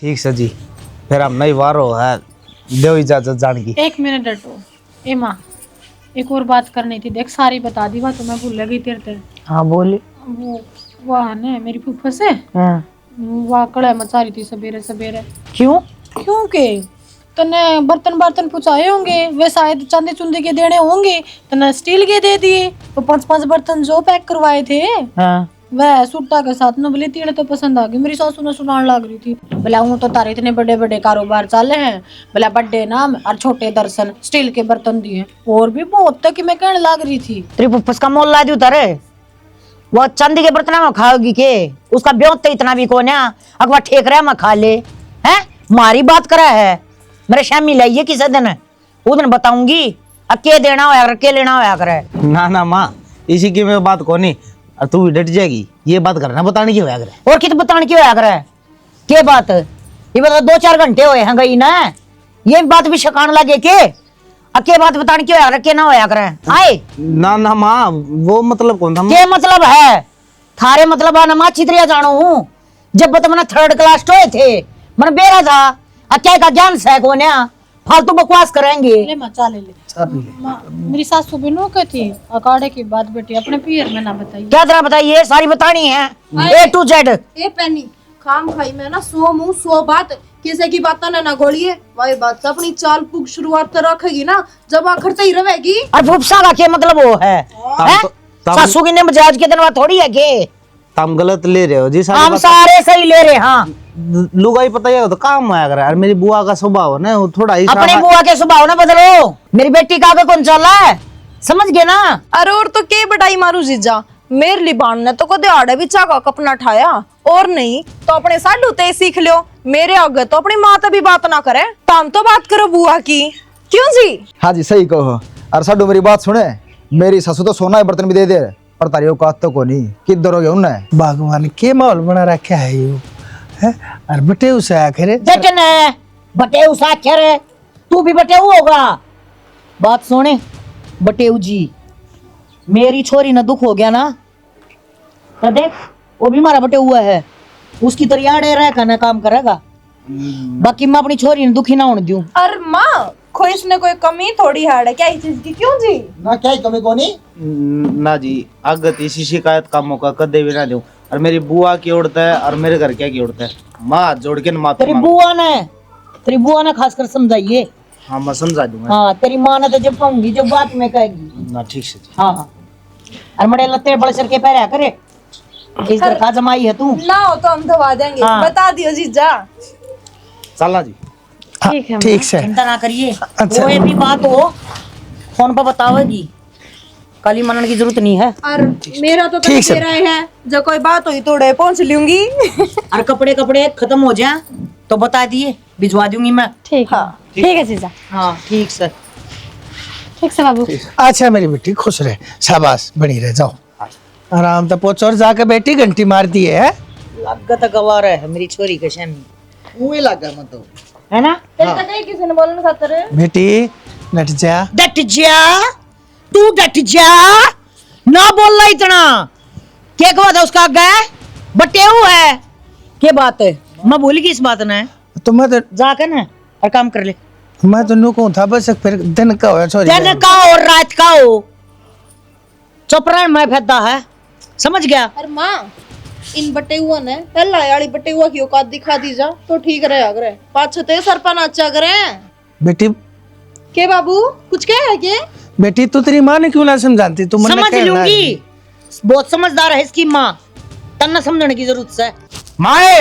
ठीक से जी, फिर हम नहीं वारो है, दो इजाजत जान की। 1 मिनट हटो। ए माँ, एक और बात करनी थी। देख सारी बता दी बात, तो मैं भूल गई तेरे। हाँ बोली। वो वहाँ ने मेरी फूफा से हाँ। वहाँ कड़ा मचा रही थी सवेरे सवेरे। क्यों? क्योंकि तने बर्तन बर्तन पुचाए होंगे, वे शायद चांदी चुंदी के देने होंगे, तने स्टील के दे दिए। तो 5-5 बर्तन जो पैक करवाए थे हाँ। वह सुट्टा के साथ न बोले तीड़े तो पसंद आ गई। मेरी सासू ने सुनाने लग रही थी, बोला हूँ तो तारे इतने बड़े बड़े कारोबार चले हैं, बोला बड़े नाम और छोटे दर्शन, स्टील के बर्तन दिए और भी बहुत तक मैं कहने लग रही थी। तेरी फुफ्फस का मोल ला दी उतारे, वो चांदी के बर्तन में खाओगी के? उसका ब्योत तो इतना भी कौन है अगवा ठेक रहा मैं खा ले हैं? मारी बात करा है मेरे शामी लाइए किसी दिन, वो दिन बताऊंगी अके देना होया कर, के लेना होया करे। ना माँ, इसी की मैं बात को नहीं, और तू भी डट जाएगी, ये बात करना बताने की होया करे। और कित बताने की होया करे के बात? ये बता 2-4 घंटे हुए हैं गई ना, ये बात भी शकान लगे के अके बात बताने की होया करे, के ना होया करे आए? ना माँ, वो मतलब कौन था? के मतलब है थारे मतलब है ना माँ चित्रिया जानो हूँ। जब बता मैंने 3rd क्लास टोए थे, मैंने बेरा था अक्या का ज्ञान से कौन है, फालतू बकवास करेंगे। ले माँ चा ले माँ, मेरी सासू भी नो कहती अकाड़े की बात बेटी अपने पियर में ना बताइए। क्या तरह बताइए, सारी बतानी है A to Z। ए पेनी खाम खाई में ना 100 मुंह 100 बात, किसी की बात ना गोलिए। वही बात से अपनी चाल पुग शुरुआत तो रखेगी ना, जब आखिर से ही रहेगी। और फुफसा का क्या मतलब वो है, हैं? सासू की ने मजाज के दिन बाद थोड़ी है के तुम गलत ले रहे हो जी। हम सारे सही ले रहे। हाँ लुगाई पता है तो काम आया करे यार। मेरी बुआ का स्वभाव ना वो थोड़ा ही अपने बुआ के स्वभाव ना बदलो। मेरी बेटी का आगे कौन चला है, समझ गए ना? अरे और तो के बटाई मारू जीजा, मेरे लिबान ने तो कदे आड़े भी चाका कपना ठाया, और नहीं तो अपने साडू ते सीख लियो। मेरे आगे तो अपनी माँ भी बात ना करे, तुम तो बात करो बुआ की, क्यों जी? हाँ जी सही कहो। अरे साडू मेरी बात सुने, मेरी ससु तो सोना के बर्तन भी दे दे, पर तारी औकात तो को नहीं। किधर हो गया उन्हें? भगवान के माहौल बना रखा है यू है। और बटे उसे आखिर जटन है बटेऊ साक्षर है, तू भी बटेऊ होगा। बात सुने बटेऊ जी, मेरी छोरी न दुख हो गया ना तो देख वो भी हमारा बटेऊ है, उसकी तरह आड़े रह कर ना काम करेगा। बाकी मैं अपनी छोरी ने दुखी ना होने दूं। अरे माँ कोई इसने कोई कमी थोड़ी हाड़ है क्या इस चीज की, क्यों जी? ना क्या कमी को नहीं ना जी, अगत इसी शिकायत का मौका कदे भी ना दूं। और मेरी बुआ की उड़ता है और मेरे घर क्या की उड़ता है, माँ जोड़ के माफी तेरी बुआ ने खासकर समझाइए। हाँ मैं समझा दूंगा। हाँ तेरी माँ ने तो जब कहूंगी जब बात में कहेगी ना ठीक से जी। हाँ और मड़े लत्ते बड़े सर के पैर करे, इस तरह का जमाई है तू ना हो तो हम धवा देंगे। हाँ। बता दियो जीजा। चलना जी। ठीक है ठीक से। चिंता ना करिए। अच्छा। कोई भी बात हो फोन पर बतावेगी, काली मनन की जरूरत नहीं है। और मेरा तो ठीक है। कह रहे हैं जो कोई बात हुई तोड़े पहुंच लूंगी। और कपड़े खत्म हो जाए तो बता दिए, भिजवा दूंगी मैं। ठीक है। ठीक है जीजा। हाँ ठीक सर। ठीक से बाबू। अच्छा मेरी बेटी खुश रहे, शाबाश बनी रहे, जाओ आराम से पहुंचो और जाके बेटी घंटी मार दी है। लागत गवार है मेरी छोरी के शामी, मुँह लगा मतलब है ना? किसी ने बोलने खातर बेटी नट जा। डट जा तू, डट जा ना बोलना इतना। क्या कहा था उसका आगे बटेऊ है, क्या बात है? मैं भूल गई इस बात ने। तो मैं तो जाकर ना और काम कर ले। नू कहूँ था बस फिर दिन का हो छोरी दिन का और रात का हो, चुप रह मैं फैदा है, समझ गया? अरे माँ इन बटे हुआ ने पहला याली बटे हुआ की औकात दिखा दी जा तो ठीक रहे। अगर पाँच छते सरपा नाचा करे बेटी। के बाबू कुछ क्या है के? बेटी तू तेरी माँ ने क्यों ना समझाती? तू समझ लूंगी, बहुत समझदार है इसकी माँ, तन्ना समझने की जरूरत है। माए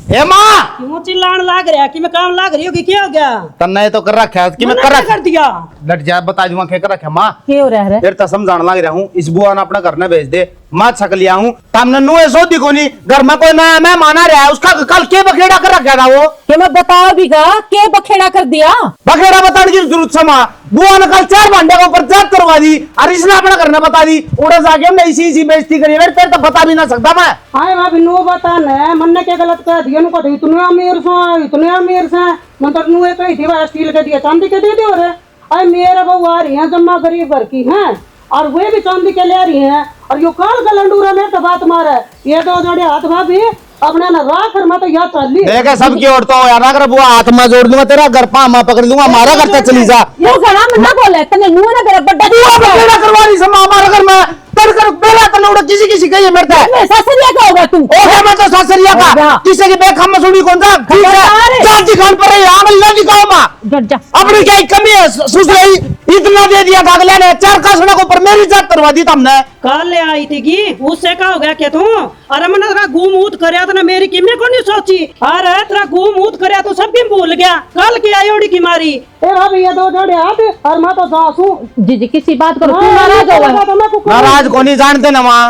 ए माँ, क्यों चिल्लान लाग रहा कि मैं काम लाग रही होगी? क्या हो गया? तन्ना ये तो कर रखा है कि मैं कर दिया? डट जा, बता दूंगा क्या कर रखा है। माँ क्या हो रहा है? फिर तो समझाने लग रहा हूँ, इस बुआ ने अपना घर न भेज दे, माँ छक लिया हूँ। हमने नु ऐसो दिखो नहीं घर में कोई नया मैं माना रहा है, उसका कल के बखेड़ा कर रखा था वो। कि मैं बताओ भी का के बखेड़ा कर दिया? बखेड़ा बताने की जरूरत है माँ, बुआ ने कल 4 भांडे के ऊपर जात करवा दी और इसने अपना घर न बता दी। उड़े जाके हमने इसी बेइज्जती करी, तेरे तो बता भी ना सकता मैं। हाय भाभी नो बता न मन ने क्या गलत कह दिया? नु कह इतने अमीर से मतलब नु एक ही थी स्टील के दिया चांदी के दे दो रे। अरे मेरे बहू आ रही है जम्मा गरीब घर की हैं और वे भी चांदी के ले रही हैं और यो काल का लंडूरा मेरे तो बात मारा है। ये दो जोड़े हाथ भाभी अपने ना राख मैं तो यहाँ चल ली देखे सबकी औरतों हो यार, अगर बुआ हाथ में जोड़ दूंगा तेरा घर पामा पकड़ दूंगा, हमारा घर तक चली जा। यो घड़ा में ना बोले तने नु ना तेरा बड्डा बुआ बखेड़ा करवा रही समा हमारा घर में कर बेरा तने उड़ा किसी किसी कहिए मेरे मैं ससुरिया का होगा तू ओ है मैं तो सासरिया का किसी की बेखम में सुनी कौन सा ठीक है जाति खान पर है आंगल ना दिखाओ मां डट जा अपनी क्या कमी है सुसराई इतना दे दिया अगले ने 4 का सड़क ऊपर मेरी जात करवा दी तुमने। कल ले आई थी की उससे का हो गया क्या तू अरे मैंने तेरा घूम करया तो मेरी कीमत को नहीं सोची अरे तेरा घूम करया तो सब भी भूल गया कल की आई ओड़ी की मारी तेरा भी ये 2 जोड़े हाथ और मैं तो सासू जी किसी बात करो तू नाराज होगा नाराज को नहीं जानते ना मां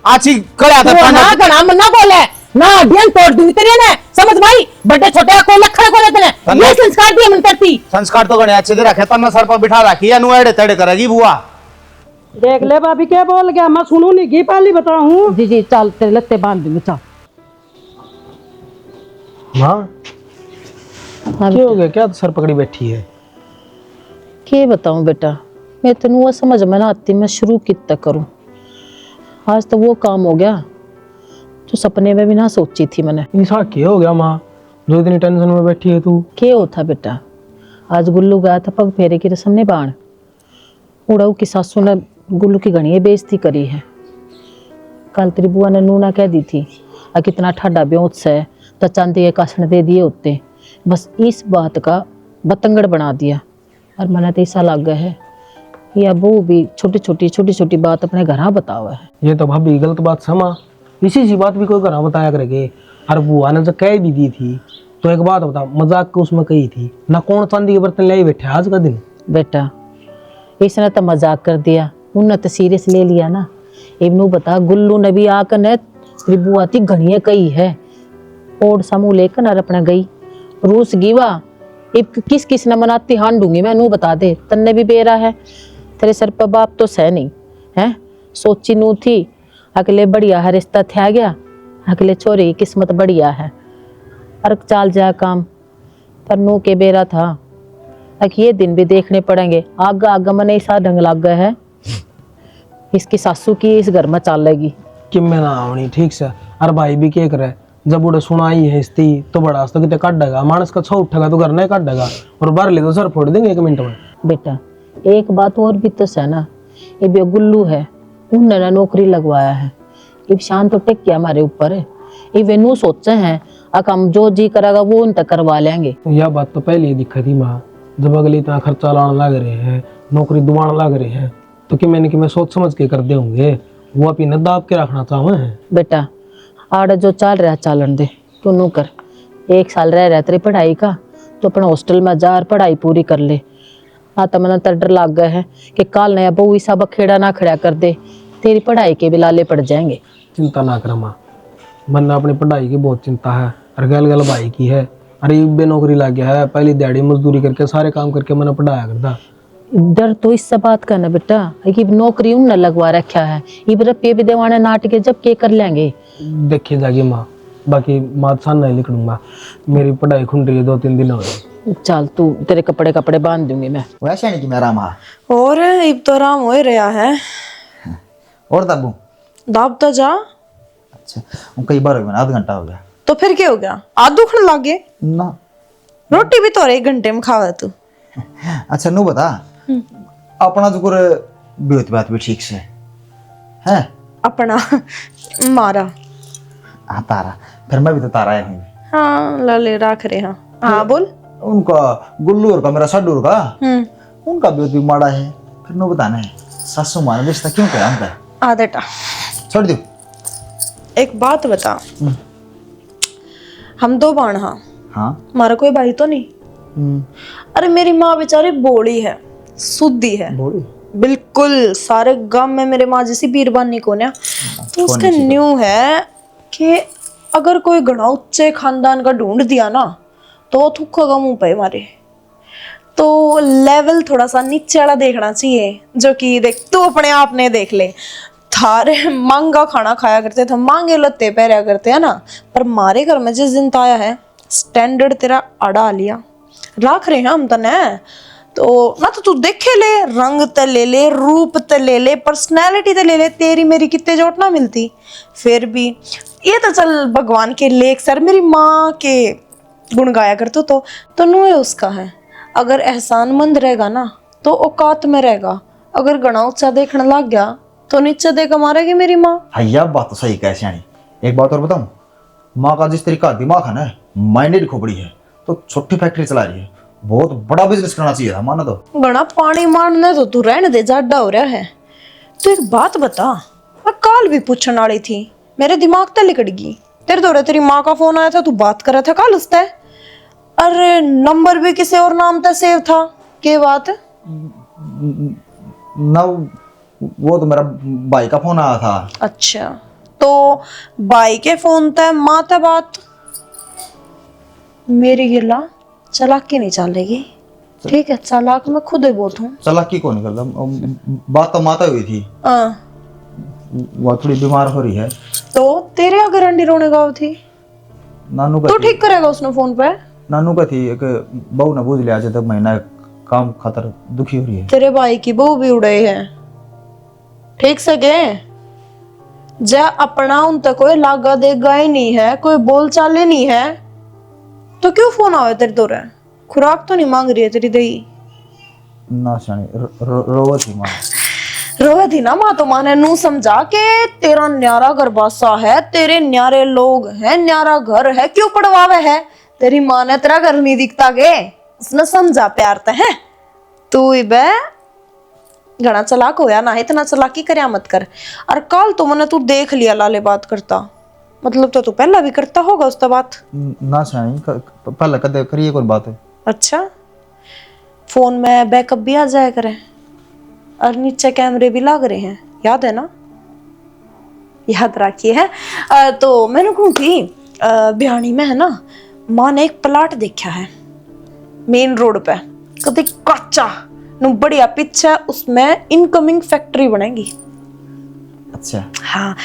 आची कड़ा था ना घड़ा में ना बोले ना ढेन तोड़ दूंगी तेरे ने समझ भाई बड़े छोटे को लखड़ को लेते ने ये संस्कार दिए मन करती संस्कार तो गणे अच्छे दे रखे तन्ना सर पर बिठा रखी है नुएड़े तड़े करेगी बुआ। देख ले भाभी क्या बोल गया मैं सुनू नहीं की पहली बताऊं जी चल तेरे लत्ते बांध दूंगी चल माँ क्या हो गया, क्या सर पकड़ी बैठी है? के बताऊं बेटा मैं तेन वो समझ में ना आती मैं शुरू कित तक करूं। आज तो वो काम हो गया जो सपने में भी ना सोची थी मैंने। ऐसा क्या हो गया माँ जो इतनी टेंशन में बैठी है तू? क्या होता बेटा आज गुल्लू गया था पग फेरे की रस्म निभाण उड़ाऊ की सासू ने गुल्लू की घनी बेइज्जती करी है। कल तेरी बुआ ने नूना कह दी थी आ कितना ठाडा ब्योत से तो चांदी के कासण दे दिए होते बस इस बात का बतंगड़ बना दिया और मना तो ऐसा लग गया है या वो भी छोटी छोटी बात अपने घर बतावा है। ये तो भाभी गलत बात समा इसी सी बात भी कोई घर बताया करेगे। और बुआ ने जो कह भी दी थी तो एक बात बता मजाक को उसमें कही थी ना कौन चांदी के बर्तन ले बैठे आज का दिन। बेटा इसने तो मजाक कर दिया उन्होंने तो सीरियस ले लिया ना। इबनू बता गुल्लू ने भी आकर ने तेरी बुआ थी घड़िया कही है और समूह लेकर और अपना गई रूस गीवा इब किस किस ने मनाती हान दूंगी मैं नू बता दे तन्ने भी बेरा है तेरे सर पर बाप तो सह नहीं है सोची नू थी अगले बढ़िया है रिश्ता थे गया अगले छोरे की किस्मत बढ़िया है और चाल जा काम पर नू के बेरा था अब ये दिन भी देखने पड़ेंगे आगा आगा मन ऐसा ढंग लग गया है इसकी सासू की इस घर में चाल लेगी कि मैं ना आवनी ठीक से। और भाई भी क्या करे जब उड़े सुनाई है इसती तो बड़ा तो कितने काट देगा मानस का छो उठेगा तो घर नहीं काट देगा और बाहर ले तो सर फोड़ देंगे 1 मिनट में। बेटा एक बात और भी तो है ना ये भी गुल्लू है उन्होंने नौकरी लगवाया है ये शान तो टेक किया हमारे ऊपर है ये वेनू सोचे हैं अब हम जो जी करेगा वो उन तक करवा लेंगे। यह बात तो पहले ही दिखा थी माँ जब अगले इतना खर्चा लाने लग रहे हैं नौकरी दुआने लग रहे हैं तो कि मैंने कि मैं सोच समझ के कर दे होंगे वो अपनी न दाब के रखना चाहूँ है। बेटा आड़ जो चल रहा चालन दे तू नू कर 1 साल रह तेरी पढ़ाई का तो अपना हॉस्टल में जा और पढ़ाई पूरी कर ले। हाँ तो मैंने तो डर लग गया है कि काल नया बहू ऐसा बखेड़ा ना खड़ा कर दे तेरी पढ़ाई के भी लाले पड़ जाएंगे। चिंता ना कर माँ मन अपनी पढ़ाई की बहुत चिंता है और गल गल भाई की है। अरे बे नौकरी लग गया है पहली दिहाड़ी मजदूरी करके सारे काम करके मैंने पढ़ाया करता। डर तो इससे बात का ना बेटा कि नौकरी उन लगवा रखा है ये रुपये भी देवाने नाट के जब के कर लेंगे देखिए जागी माँ बाकी माँ सान नहीं लिख दूंगा मेरी पढ़ाई खुल रही है 2-3 दिन हो गए। चल तू तेरे कपड़े बांध दूंगी मैं वैसे नहीं कि मेरा माँ और इब तो आराम हो ही रहा है और तबू दाब तो जा। अच्छा कई बार हो गया आधा घंटा हो गया तो फिर क्या हो गया आज दुखने लग गए ना। रोटी भी तो 1 घंटे में खावा तू। अच्छा नू बता अपना जो कर बेहत बात भी ठीक से है अपना मारा हाँ तारा फिर मैं भी तो तारा है हाँ लाले रख रहे हाँ हाँ बोल उनका गुल्लू का मेरा सड्डूर का उनका बेहत भी माड़ा है फिर नू बताना है सासू माँ ने रिश्ता क्यों करा उनका आदटा छोड़ दो। एक बात बता हम 2 बाण हाँ हाँ हमारा कोई भाई तो नहीं। अरे मेरी माँ बेचारी बोली है शुद्धि है बिल्कुल सारे गांव में मेरे माँ जैसी बीरबानी को ना तो उसका न्यू है कि अगर कोई घना उच्चे खानदान का ढूंढ दिया ना तो थूका का मुंह पे मारे तो लेवल थोड़ा सा नीचे वाला देखना चाहिए जो कि देख तू अपने आप ने देख ले थारे महंगा खाना खाया करते थे महंगे लत्ते पहरा करते हैं ना पर हमारे घर में जिस दिन आया है स्टैंडर्ड तेरा अड़ा लिया रख रहे हैं हम तो न तो ना तो तू देखे ले, रंग ते ले ले, रूप ते ले ले, पर्सनैलिटी ते ले ले, तेरी मेरी कितने जोट ना मिलती। फिर भी ये तो चल भगवान के लेख सर मेरी माँ के गुण गाया कर तो नुए उसका है। अगर एहसानमंद रहेगा ना तो औकात में रहेगा, अगर गणा ऊंचा देखने लग गया तो नीचे देकर मारेगी मेरी माँ। भैया बात तो सही कह सियानी। एक बात और बताऊं, माँ का जिस तरीका दिमाग है ना, माइंडेड खोपड़ी है, तो छोटी फैक्ट्री चला रही है, बहुत बड़ा बिजनेस करना चाहिए था माना तो। गणा पानी मारने तो तू रहने दे, जाडा हो रहा है। तो एक बात बता, मैं काल भी पूछने वाली थी, मेरे दिमाग ते लिकड़ गई। तेरे दौरे तेरी माँ का फोन आया था, तू बात कर रहा था काल उससे। अरे नंबर भी किसी और नाम पे सेव था, के बात? ना वो तो मेरा भाई का फोन आया था। अच्छा, तो भाई के फोन ते माँ ते बात मेरी गिला चालाकी नहीं चलेगी। ठीक है, चालाक मैं खुद ही बहुत हूँ। चालाकी को नहीं करता, बात तो माता हुई थी, वो थोड़ी बीमार हो रही है। तो तेरे अगर अंडी रोने गाँव थी नानू का तो ठीक करेगा उसने फोन पे। नानू का थी, एक बहू ने बूझ लिया जब महीना काम खातर दुखी हो रही है। तेरे भाई की बहू भी उड़े है, ठीक सके जा अपना उन तक कोई लागा देगा ही नहीं है, कोई बोल चाल ही नहीं है, तो क्यों फोन आवे तेरे दौरे? खुराक तो नहीं मांग रही है तेरी दही? ना शानी रोवत थी माँ। रोवे थी ना माँ, तो माँ ने नू समझा के तेरा न्यारा गरबासा है, तेरे न्यारे लोग हैं, न्यारा घर है, क्यों पड़वावे है? तेरी माँ ने तेरा घर नहीं दिखता के, उसने समझा प्यार ते है। तू बे घना चलाक होया ना, इतना चलाकी करया मत कर। और कल तो मैंने तू देख लिया लाले बात करता, मतलब तो तू पहला भी करता होगा उसका बात। ना शानी पहले कदे करिए कोई बात है। अच्छा, फोन में बैकअप भी आ जाया करे और नीचे कैमरे भी लग रहे हैं, याद है ना? याद रखिए है। तो मैंने कहूँ थी बिहानी में है ना, माँ ने एक प्लाट देखा है मेन रोड पे, कभी कच्चा नु बढ़िया पीछे, उसमें इनकमिंग फैक्ट्री बनेगी। अच्छा हाँ,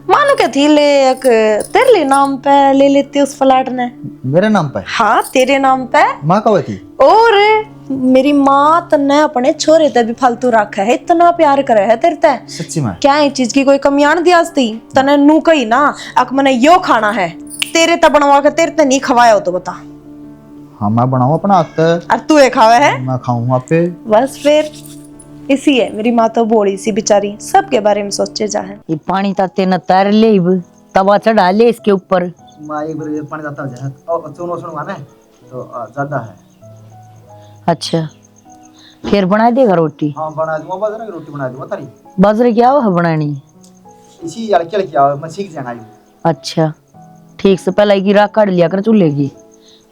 मानो क्या थी ले एक तेरे लिए नाम पे ले लेती उस फ्लैट ने। मेरे नाम पे? हाँ तेरे नाम पे। माँ का थी? और मेरी माँ तन्ने अपने छोरे ते भी फालतू रखा है, इतना प्यार करे है तेरे ते। सच्ची में? क्या ये चीज की कोई कमी आन दिया तने नू कही ना अक मैंने यो खाना है, तेरे ते बनवा के तेरे ते नहीं खवाया हो तो बता। हाँ मैं बनाऊँ अपना हाथ, और तू ये खावे है? मैं खाऊं वहाँ पे। बस फिर इसी है, मेरी माँ तो बोली सी बेचारी, सबके बारे में सोचे जा है। ये पानी ताते न तार ले तवा चढ़ा ले इसके ऊपर। माँ एक बार पानी जाता है और चुनो सुनो माने तो ज्यादा है। अच्छा, फिर बना देगा रोटी? हाँ बना दूंगा, बाजरे की रोटी बना दूंगा तारी। बाजरे क्या है बनानी? इसी लड़की लड़की मैं सीख जाऊंगा। अच्छा ठीक से पहले की राख काट लिया कर चूल्हे की,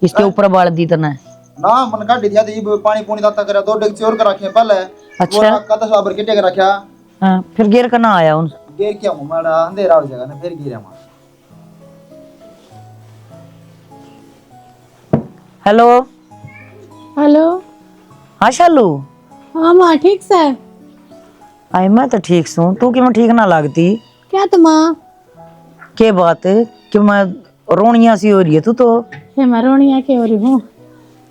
इसके ऊपर बाल दी तना ना मन काट दिया थी, पानी पूनी दाता करा, 2 डेगची और कर रखे पहले। अच्छा का तो साबर के टेक रखा। हाँ, फिर गिर का ना आया उन गिर क्या हूं मारा, अंधेरा हो जाएगा ना, फिर गिरा मां। Hello hello. हाँ शालू। हाँ माँ ठीक से? आई मैं तो ठीक हूँ, तू कि मैं ठीक ना लगती? क्या तो माँ के बात है कि मैं रोनिया सी हो रही है तू तो? मैं रोनिया के हो रही हूँ,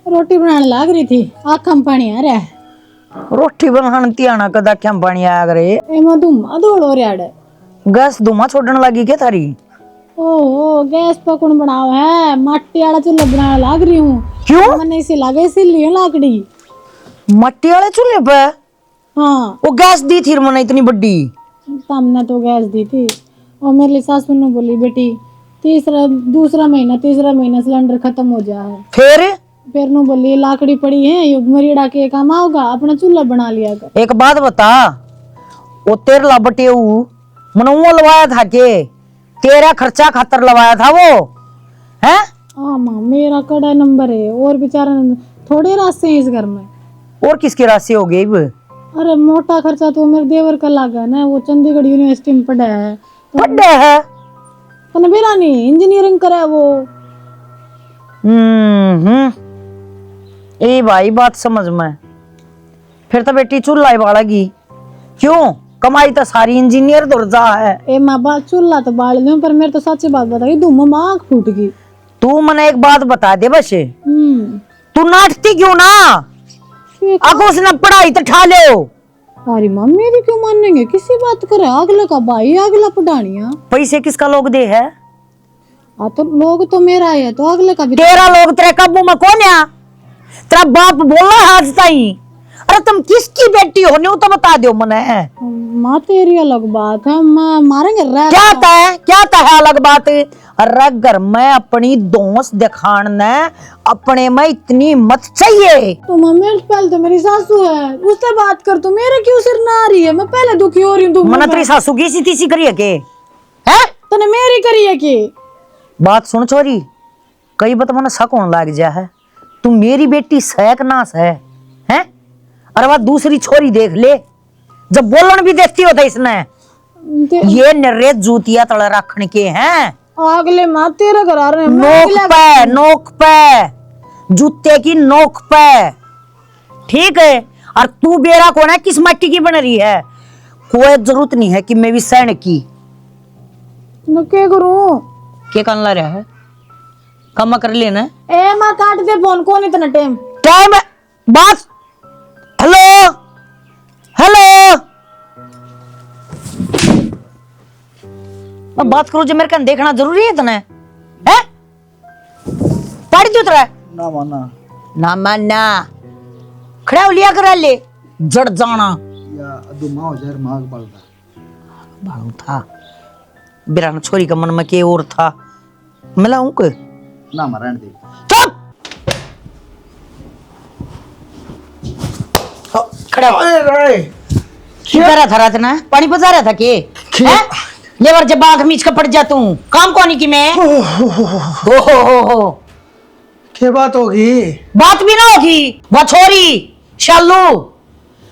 रोटी बनाने लग रही थी, आँखों में पानी आ रहा है। रोटी बनाती आना कदा क्या पानी आया करे? एमा धुआं दौड़ हो रहा है। गैस धुआं छोड़ने लगी क्या थारी? ओहो, गैस पर कौन बनाओ है, माटी वाला चूल्हा बनाने लग रही हूँ। क्यों? मैंने इसे लगे इसीलिए लाकड़ी। मट्टी वाले चूल्हे पे? हाँ, वो गैस दी थी मैंने इतनी बड़ी? सामने तो गैस दी थी, और मेरी सासू ने बोली बेटी तीसरा महीना सिलेंडर खत्म हो जाए। फिर नु बोली लाकड़ी पड़ी है, ये मरीड़ा के काम आओगा, अपना चूल्हा बना लिया कर। एक बात बता, वो तेरे ला बटेऊ मैंने वो लवाया था के तेरा खर्चा खातर लवाया था वो है? हाँ माँ, मेरा कड़ा नंबर है, और बेचारा थोड़े रास्ते हैं इस घर में। और किसकी राशि हो गई? अरे मोटा खर्चा तो मेरे देवर का लगा ना, वो चंडीगढ़ यूनिवर्सिटी में पढ़ा है। पढ़े है? बेरा नहीं, इंजीनियरिंग करा है वो। ए भाई बात समझ में, फिर तो बेटी चूल्हा बालेगी क्यों? कमाई तो सारी इंजीनियर दर्जा है। ए माँ बात चूल्हा तो बाल दूं, पर मेरे तो सच्ची बात बता धूम में आँख फूट गई। तू मने एक बात बता दे बस, तू नाटती क्यों ना? अगो उसने पढ़ाई तो ठा लो। अरे माँ मेरी क्यों मानेंगे, किसी बात करे, अगला का भाई अगला पढ़ानिया। पैसे किसका लोग दे है? हाँ तो लोग तो मेरा है तो अगले का भी। तेरा लोग तेरे काबू में कौन है? तेरा बाप बोला है आज ताई। अरे तुम किसकी बेटी हो न्यू तो बता दो मने। माँ तेरी अलग बात है, मारेंगे क्या है अलग बात? अरे घर में अपनी दोस्त दिखान ने अपने में इतनी मत चाहिए। तो मम्मी पहले तो मेरी सासू है, उससे बात कर। तू मेरे क्यों सिर ना आ रही है? मैं पहले दुखी हो रही हूँ। मना तेरी सासू की सी तीसी करी है के? हैं? तूने मेरी करी है की? बात सुन छोरी, कई बात मन शक होने लग जा है। तू मेरी बेटी सहक नास है हैं? अरे बात दूसरी छोरी देख ले, जब बोलन भी देखती होता इसने। ये नरे जूतिया तड़ा रखने के हैं। अगले माँ तेरा घर आ रहे हैं। नोक पे जूते की नोक पे, ठीक है। और तू बेरा कौन है, किस मट्टी की बन रही है? कोई जरूरत नहीं है कि मैं भी सहन की। मैं क्या करूं? क्या करना रहा है? कम कर लेना। ए माँ काट दे फोन, कौन इतना टाइम बात। हेलो हेलो, मैं बात करूं जो मेरे कन देखना जरूरी है तने? हैं? पढ़ दो तेरा ना माना ना माना खड़ा हो लिया करा ले जड़ जाना या अदु माओ जर माग बलदा भाऊ था। बिरान छोरी का मन में के और था मिला हूं के ना मरण दे। चुप खड़ा हो। क्या कर रहा था रात ना? पानी पचा रहा था के? लेवर जब आंख मीच का पड़ जा तू काम कौन की मैं? हो क्या बात होगी? बात भी ना होगी। वो छोरी शालू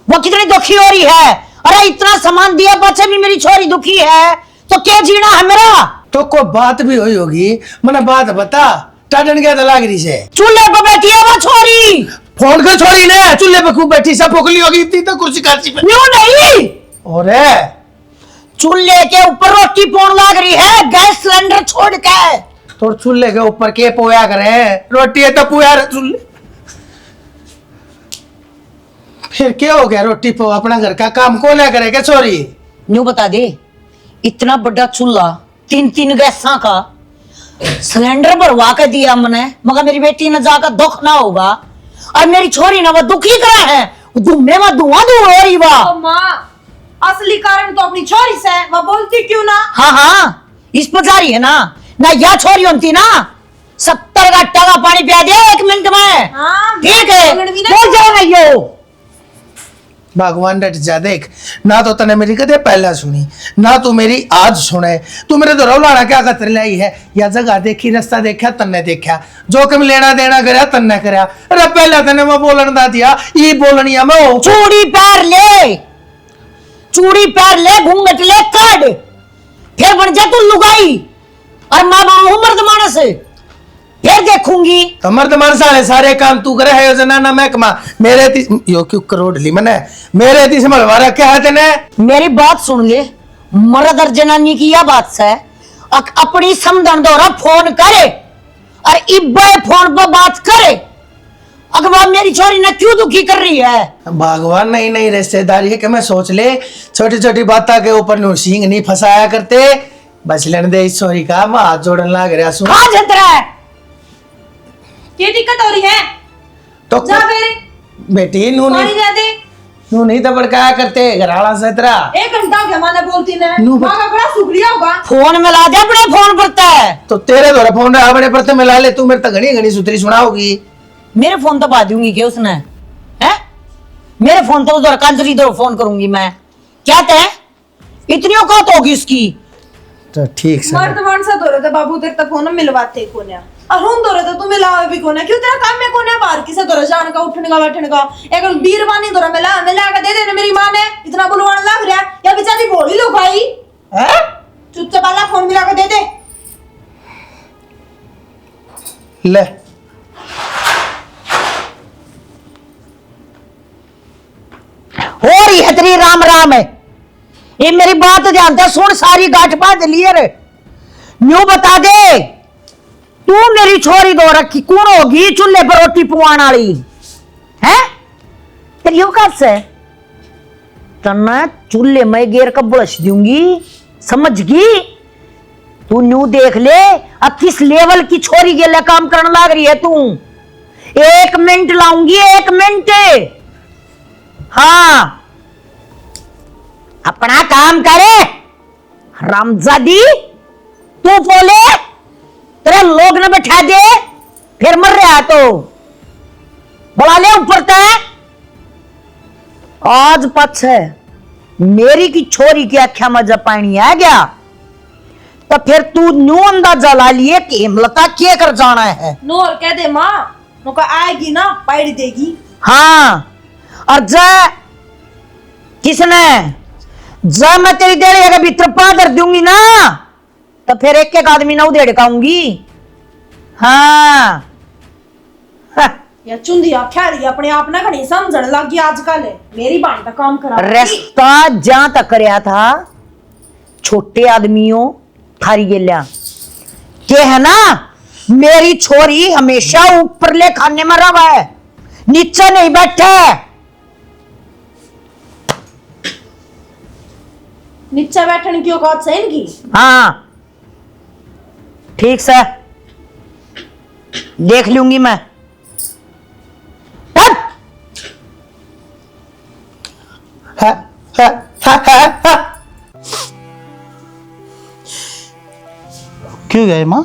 वो कितनी दुखी हो रही है। अरे इतना सामान दिया बच्चे भी मेरी छोरी दुखी है तो क्या जीना है मेरा? तो कोई बात भी हुई होगी, मैंने बात बता। टाटन क्या लाग रही से? चूल्हे पे बैठी है वो छोरी। फोन कर छोरी ने, चूल्हे पे खूब बैठी सब पोकली होगी इतनी तो कुर्सी काची पे। क्यों नहीं? और चूल्हे के ऊपर रोटी पोन लाग रही है, गैस सिलेंडर छोड़ के। तो चूल्हे के ऊपर के पोया करे? रोटी है तो पोया चूल्हे। फिर क्या हो गया? रोटी पो अपना घर का काम कौन है करेगा छोरी? न्यू बता दे, इतना बड़ा चूल्हा 3 गैसा का सिलेंडर भरवा के दिया मैंने, मगर मेरी बेटी ने जाकर दुख ना होगा। और मेरी छोरी ने वो दुखी करा है, धुएं में धुआं हो रही वाह। माँ असली कारण तो अपनी छोरी से है, वह बोलती क्यों ना? हाँ इस पर जा रही है ना या छोरी होती ना 70 का टका पानी पिया दिया 1 मिनट में। हाँ, ठीक है बोल जाओ यो। भगवान डट जा। देख ना तो तने मेरी कदे पहला सुनी ना तू मेरी आज सुने। तू मेरे तो रौलाना क्या खतर लाई है? या जगह देखी रास्ता देखा तन्ने देखा, जो कम लेना देना करया तन्ने करया। अरे पहला तने मैं बोलन दा दिया ये बोलनिया मैं चूड़ी पैर ले घूंघट ले काट, फिर बन जा तू लुगाई। और मैं बनू मर्द मानस, फिर देखूंगी। तो मर्द मानस वाले सारे काम तू करे है योजना ना मैं कमा। मेरे यो क्यों करोड़ ली मैंने मेरे ती संभलवारा क्या है तेने? मेरी बात सुन ले, मर्द और जनानी की यह बात है अपनी समझन दौरा फोन करे और इब्बे फोन पर बात करे। अगवा मेरी छोरी ने क्यों दुखी कर रही है? भगवान नहीं रिश्तेदारी है कि मैं सोच ले छोटी छोटी बातों के ऊपर नु सिंह नहीं फंसाया करते। बच लेने दे इस छोरी का, मैं हाथ जोड़न लाग रहा हूं। कहां जतरा है? क्या दिक्कत हो रही है? तो जा फिर बेटी नू पानी दे दे। नू नहीं तो बड़काया करते घराला से तेरा। 1 घंटा हो गया माने बोलती ने। नू माँ का बड़ा शुक्रिया होगा। फोन में ला दे अपने फोन पड़ता है तो तेरे द्वारा फोन रहा अपने पर मिला ले। तू मेरे तो घनी सुतरी सुनाओगी। मेरे फोन तो पा दूंगी क्या उसने? है मेरे फोन तो उधर कंजरी दो फोन करूंगी मैं। क्या तय इतनी औकात होगी उसकी? तो ठीक से मर्दवान सा दो रहे थे बाबू, तेरे तक फोन मिलवाते कोने और हम दो रहे थे तू मिलावे भी कोने। क्यों तेरा काम में कोने? बाहर किसे दो जाने का उठने का बैठने का। एक बीरवानी दो मिला के दे देने मेरी माँ ने इतना बुलवाने लग रहा है। या बेचारी भोली लो भाई, चुपचाप वाला फोन मिला के दे दे। ले हो रही है तेरी राम राम है। ये मेरी बात जानता सुन, सारी गांठ बांध लिए रे। न्यू बता दे, तू मेरी छोरी दो रखी कौन होगी चूल्हे पर रोटी पुआने वाली है? फिर यो कब से तना चूल्हे में गेर का बुलश दूंगी, समझ गई? तू न्यू देख ले अब किस लेवल की छोरी के लिए काम करने लग रही है तू। 1 मिनट लाऊंगी, 1 मिनट। हाँ अपना काम करे रामजादी। तू बोले तेरे लोग ने बैठा दे फिर मर रहा तो बुला ले ऊपर तक। आज पछ है मेरी की छोरी की आख्या में जब पानी आ गया तो फिर तू न्यू अंदाजा ला लिए कि हेमलता क्या कर जाना है। नूर कह दे माँ नुका आएगी ना पाइड़ देगी। हाँ और जा किसने जा मैं तेरी देड़े का भीतर पा कर दूंगी ना तो फिर एक एक आदमी ना उधेड़ काऊंगी। हाँ या चुंदिया खेड़ी अपने आप ना घनी समझण लगी आजकल मेरी बाण का काम करा रास्ता जहां तक करया था छोटे आदमियों थारी गेल्या के है ना। मेरी छोरी हमेशा ऊपर ले खाने में रहा है, नीचे नहीं बैठे। नीचे बैठने की औकात है इनकी। हाँ ठीक से देख लूंगी मैं। हा, हा, हा, हा, हा। क्यों गए माँ?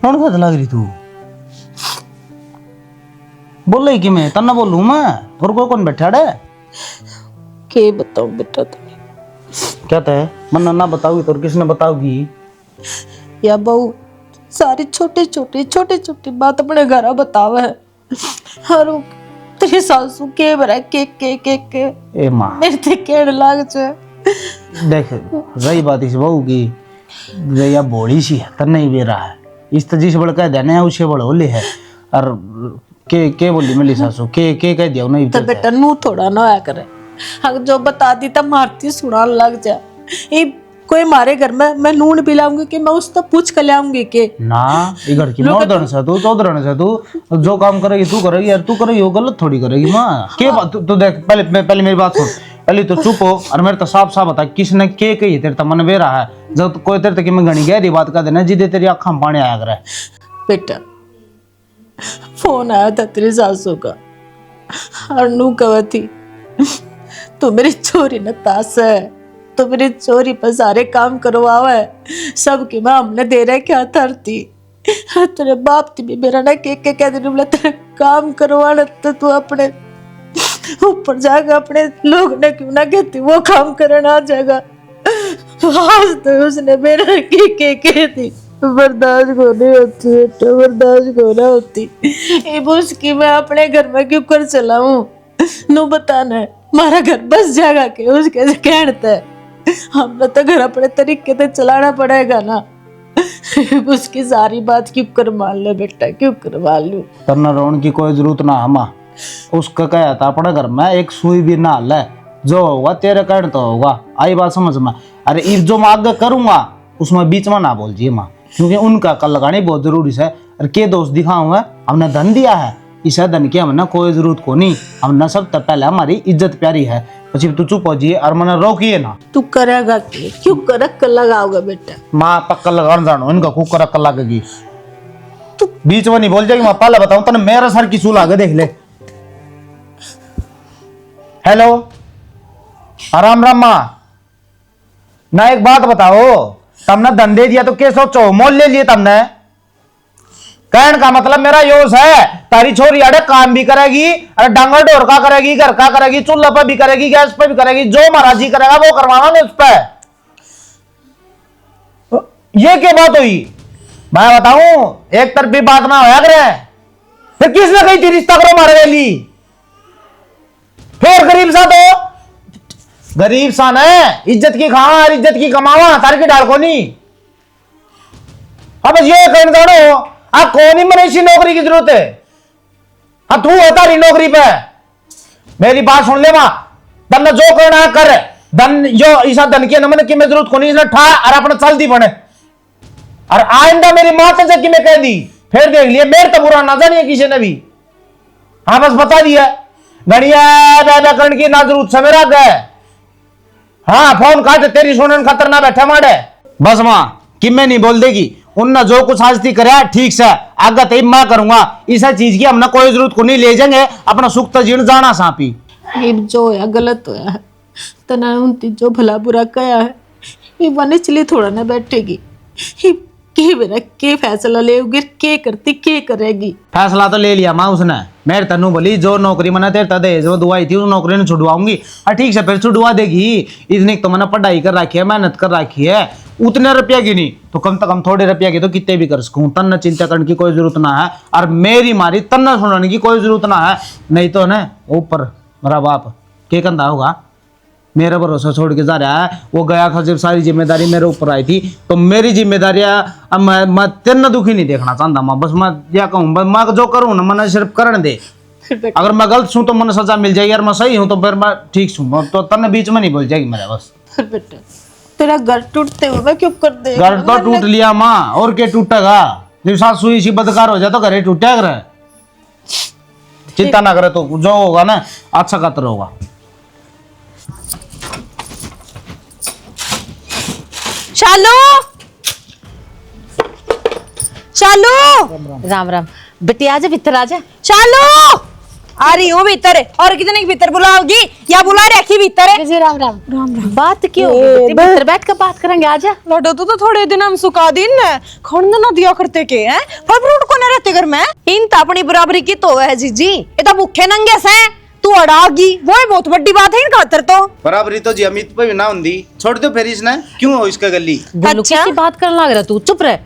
कौन खाते लग रही तू? बोल रही कि मैं तन्ना बोलूं मैं और को कौन बैठा है? के बताऊं बेटा तुम्हें? क्या तय मन्ना ना बताओगी तो और किसने बताओगी? या बहू सारी छोटी छोटी बात अपने घर बतावे है। हर वो तेरी सासू के बरा के ए माँ मेरे ते केड़ लाग छे। देख रही बात इस बहू की या बोली सी है तन्ना ही बेरा है इस तजीश बड़ कह देने है उसे बड़ होले है और के बोली मेरी सासू के कह दिया नहीं तो बेटा नू थोड़ा ना आया करे। हाँ जो बता दी तब मारती सुनान लग जा। ये कोई मारे घर में मैं नून पिलाऊंगी कि मैं उससे पूछ कर लाऊंगी के ना ये घर की मर्दन से तू चौधरन से तू जो काम करेगी तू करेगी यार तू करेगी वो गलत थोड़ी करेगी माँ के बात तू देख पहले मेरी बात सुन पहले तो चुप हो और मेरे तो साफ साफ बता किसने के कही तेरे तो मन में रहा है जब कोई तेरे तक मैं घनी गहरी बात कर देना जिदे तेरी आँखों में पानी आया करे। बेटा फोन आया था तेरी सासू का और नू कहा थी तो मेरी चोरी न तास है तो मेरी चोरी पर सारे काम करवावा है सबकी माँ हमने दे रहे क्या थरती तेरे बाप थी भी मेरा ना के कह दे बोला तेरे काम करवाना तो तू अपने ऊपर जाकर अपने लोग ने क्यों ना कहती वो काम करना आ जाएगा। आज तो उसने मेरा के थी बर्दाश्त को नहीं होती बेटा बर्दाश्त को ना होती। ये उसकी मैं अपने घर में क्यों कर चलाऊं नू बताना है हमारा घर बस जाएगा के उसके कहता है हमने तो घर अपने तरीके से चलाना पड़ेगा ना। उसकी सारी बात क्यों कर मान ले बेटा क्यों कर मान लू। करना रोन की कोई जरूरत ना हमा उसका कहा था अपने घर में एक सुई भी ना ले जो होगा तेरे कहने तो होगा आई बात समझ में। अरे इस जो मैं आगे करूंगा उसमें बीच में ना बोल जी माँ क्योंकि उनका कल लगानी बहुत जरूरी है। और के दोस्त दिखाऊंगा हमने धन दिया है इस धन की हमने कोई जरूरत को नहीं हमने सब तक पहले हमारी इज्जत प्यारी है પછી तू चुप हो जी और मैंने रोकिए ना। तू करेगा क्यों करक लगाओगे बेटा माँ पक्का लगान जानो इनका कुकर अक्कल लगेगी तू बीच में नहीं बोल जाएगी। मैं पहले बताऊं तने मेरा सर की सूल आगे देख ले। हेलो राम राम माँ ना एक बात बताओ तुमने धंधे दिया तो क्या सोचो मोल ले लिए तुमने कहने का मतलब मेरा योश है तारी छोरी अरे काम भी करेगी अरे डांगर ढोर का करेगी घर का करेगी चूल्हा पर भी करेगी गैस पर भी करेगी जो महाराजी करेगा वो करवाना उस पर। ये क्या बात हुई मैं बताऊं एक तरफी बात ना होया करे फिर किसने कही थी रिश्ता करो मारे वाली फिर गरीब सा तो गरीब सा न इज्जत की खावा और इज्जत की कमावा तार की डाल को नहीं। अब ये कहने जानो आ कौन ही मनीषी नौकरी की जरूरत है हाँ तू है तारी नौकरी पे। मेरी बात सुन ले मां तन्ने जो करना है कर धन जो ईसा धन की नमन की मैं जरूरत को नहीं ठा और अपना चल दी बने और आइंदा मेरी माता से कि मैं कह दी फिर देख लिया मेरे तो बुरा ना जानिए किसी ने भी। हाँ बस बता दिया गड़िया दादा करण की ना जरूरत से मेरा गए। हाँ फोन काट तेरी सुनन खतर ना बैठा मारे बस माँ कि मैं नहीं बोल देगी उनने जो कुछ आज ती करे ठीक से आगे तय मैं करूंगा इस चीज की हमने कोई जरूरत को नहीं ले जाएंगे अपना सुख तो जीण जाना सांपी जो होया गलत होया है तना उनती जो भला बुरा कया है ये बने चली थोड़ा ना बैठेगी के मेरा के फैसला लेगी के करती के करेगी। फैसला तो ले लिया माँ उसने मेरे तनु बोली जो नौकरी मैंने तेरे तदे जो दुआई थी उस नौकरी ने छुड़वाऊंगी और ठीक से फिर छुड़वा देगी इतनी तो मैंने पढ़ाई कर रखी है मेहनत कर रखी है उतने रुपया की नहीं तो कम से कम थोड़े रुपया की तो कितने भी कर सकूं तन्ना चिंता करने की कोई जरूरत ना है और मेरी मारी तन्ना सुनाने की कोई जरूरत ना है नहीं तो ना ऊपर मेरा बाप के कंधा होगा मेरा भरोसा छोड़ के जा रहा है वो गया था जब सारी जिम्मेदारी मेरे ऊपर आई थी तो मेरी जिम्मेदारी अब मैं तेना दुखी नहीं देखना चाहता मैं बस मैं क्या कहूँ बस मैं जो करूँ ना मैंने सिर्फ करने दे अगर मैं गलत हूँ तो मैंने सजा मिल जाएगी और मैं सही हूँ तो फिर मैं ठीक हूँ तो तन्ने बीच में नहीं बोल जाएगी मेरा बस बेटा तेरा घर टूटते हुए मैं क्यों कर दे घर तो टूट लिया माँ और क्या टूटेगा जब सासू इसी बदकार हो जाए तो घर ही टूटेगा घर चिंता ना करे तो जो होगा ना अच्छा खातर होगा। चालू चालू राम राम बेटी आजा भीतर आजा। चालू आ रही हूँ भीतर और कितने भीतर बुलाओगी या बुला रखी भीतर है। जी राम राम बात क्यों बेटी भीतर बैठ कर बात करेंगे आजा। लड्डू तो थोड़े दिन हम सुखा दिन खंड ना दिया करते के हैं फल फ्रूट को न रहते घर में इन तो अपनी बराबरी की तो है जीजी ये तो भूखे नंगे से तू अड़ागी वो ही बहुत बड़ी बात है इन खातर तो बराबरी तो जी अमित पे भी ना हुंदी छोड़ दो फिर इसने क्यों हो इसका गली अच्छा बात करने लग रहा तू चुप रह।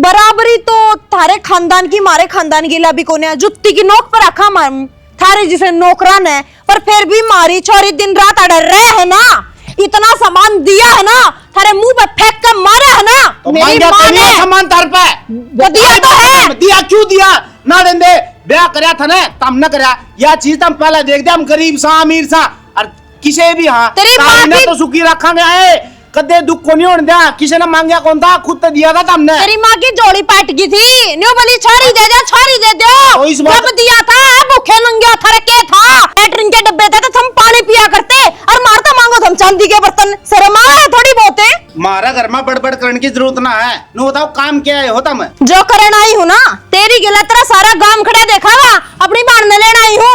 बराबरी तो थारे खानदान की मारे खानदान की लाभी कोने जुत्ती की नोक पर रखा थारे जिसे नौकरान है पर फिर भी मारी छोरी दिन रात अड़ रहे है ना इतना सामान दिया है ना थारे मुंह पे फेंक कर मारा है ना तो मेरी माँ ने सामान तार पे वो दिया तो है दिया क्यों दिया ना देंदे ब्याह करया था ना तम न करया या चीज तम पहले देख दे हम गरीब सा अमीर सा और किसे भी हाँ तेरी माँ ने की- तो सुखी रखा गया है कदे दुख को नहीं होने दिया किसी ने मांगया कौन था खुद तो दिया था तुमने तेरी माँ की जोड़ी पट गई थी न्यू बोली छोरी दे दो तो इस बात- जब दिया था भूखे नंगे थारे के था एटरिंग के डब्बे थे तो हम पानी पिया करते और मारता मांगो तुम चांदी के बर्तन शर्म है थोड़ी बहुत है मारा घर में बड़बड़ करने की जरूरत ना है नो बताओ काम क्या है होता मैं जो करन आई हूँ ना तेरी गिला तेरा सारा गांव खड़ा देखावा अपनी बाण ने लेना आई हूँ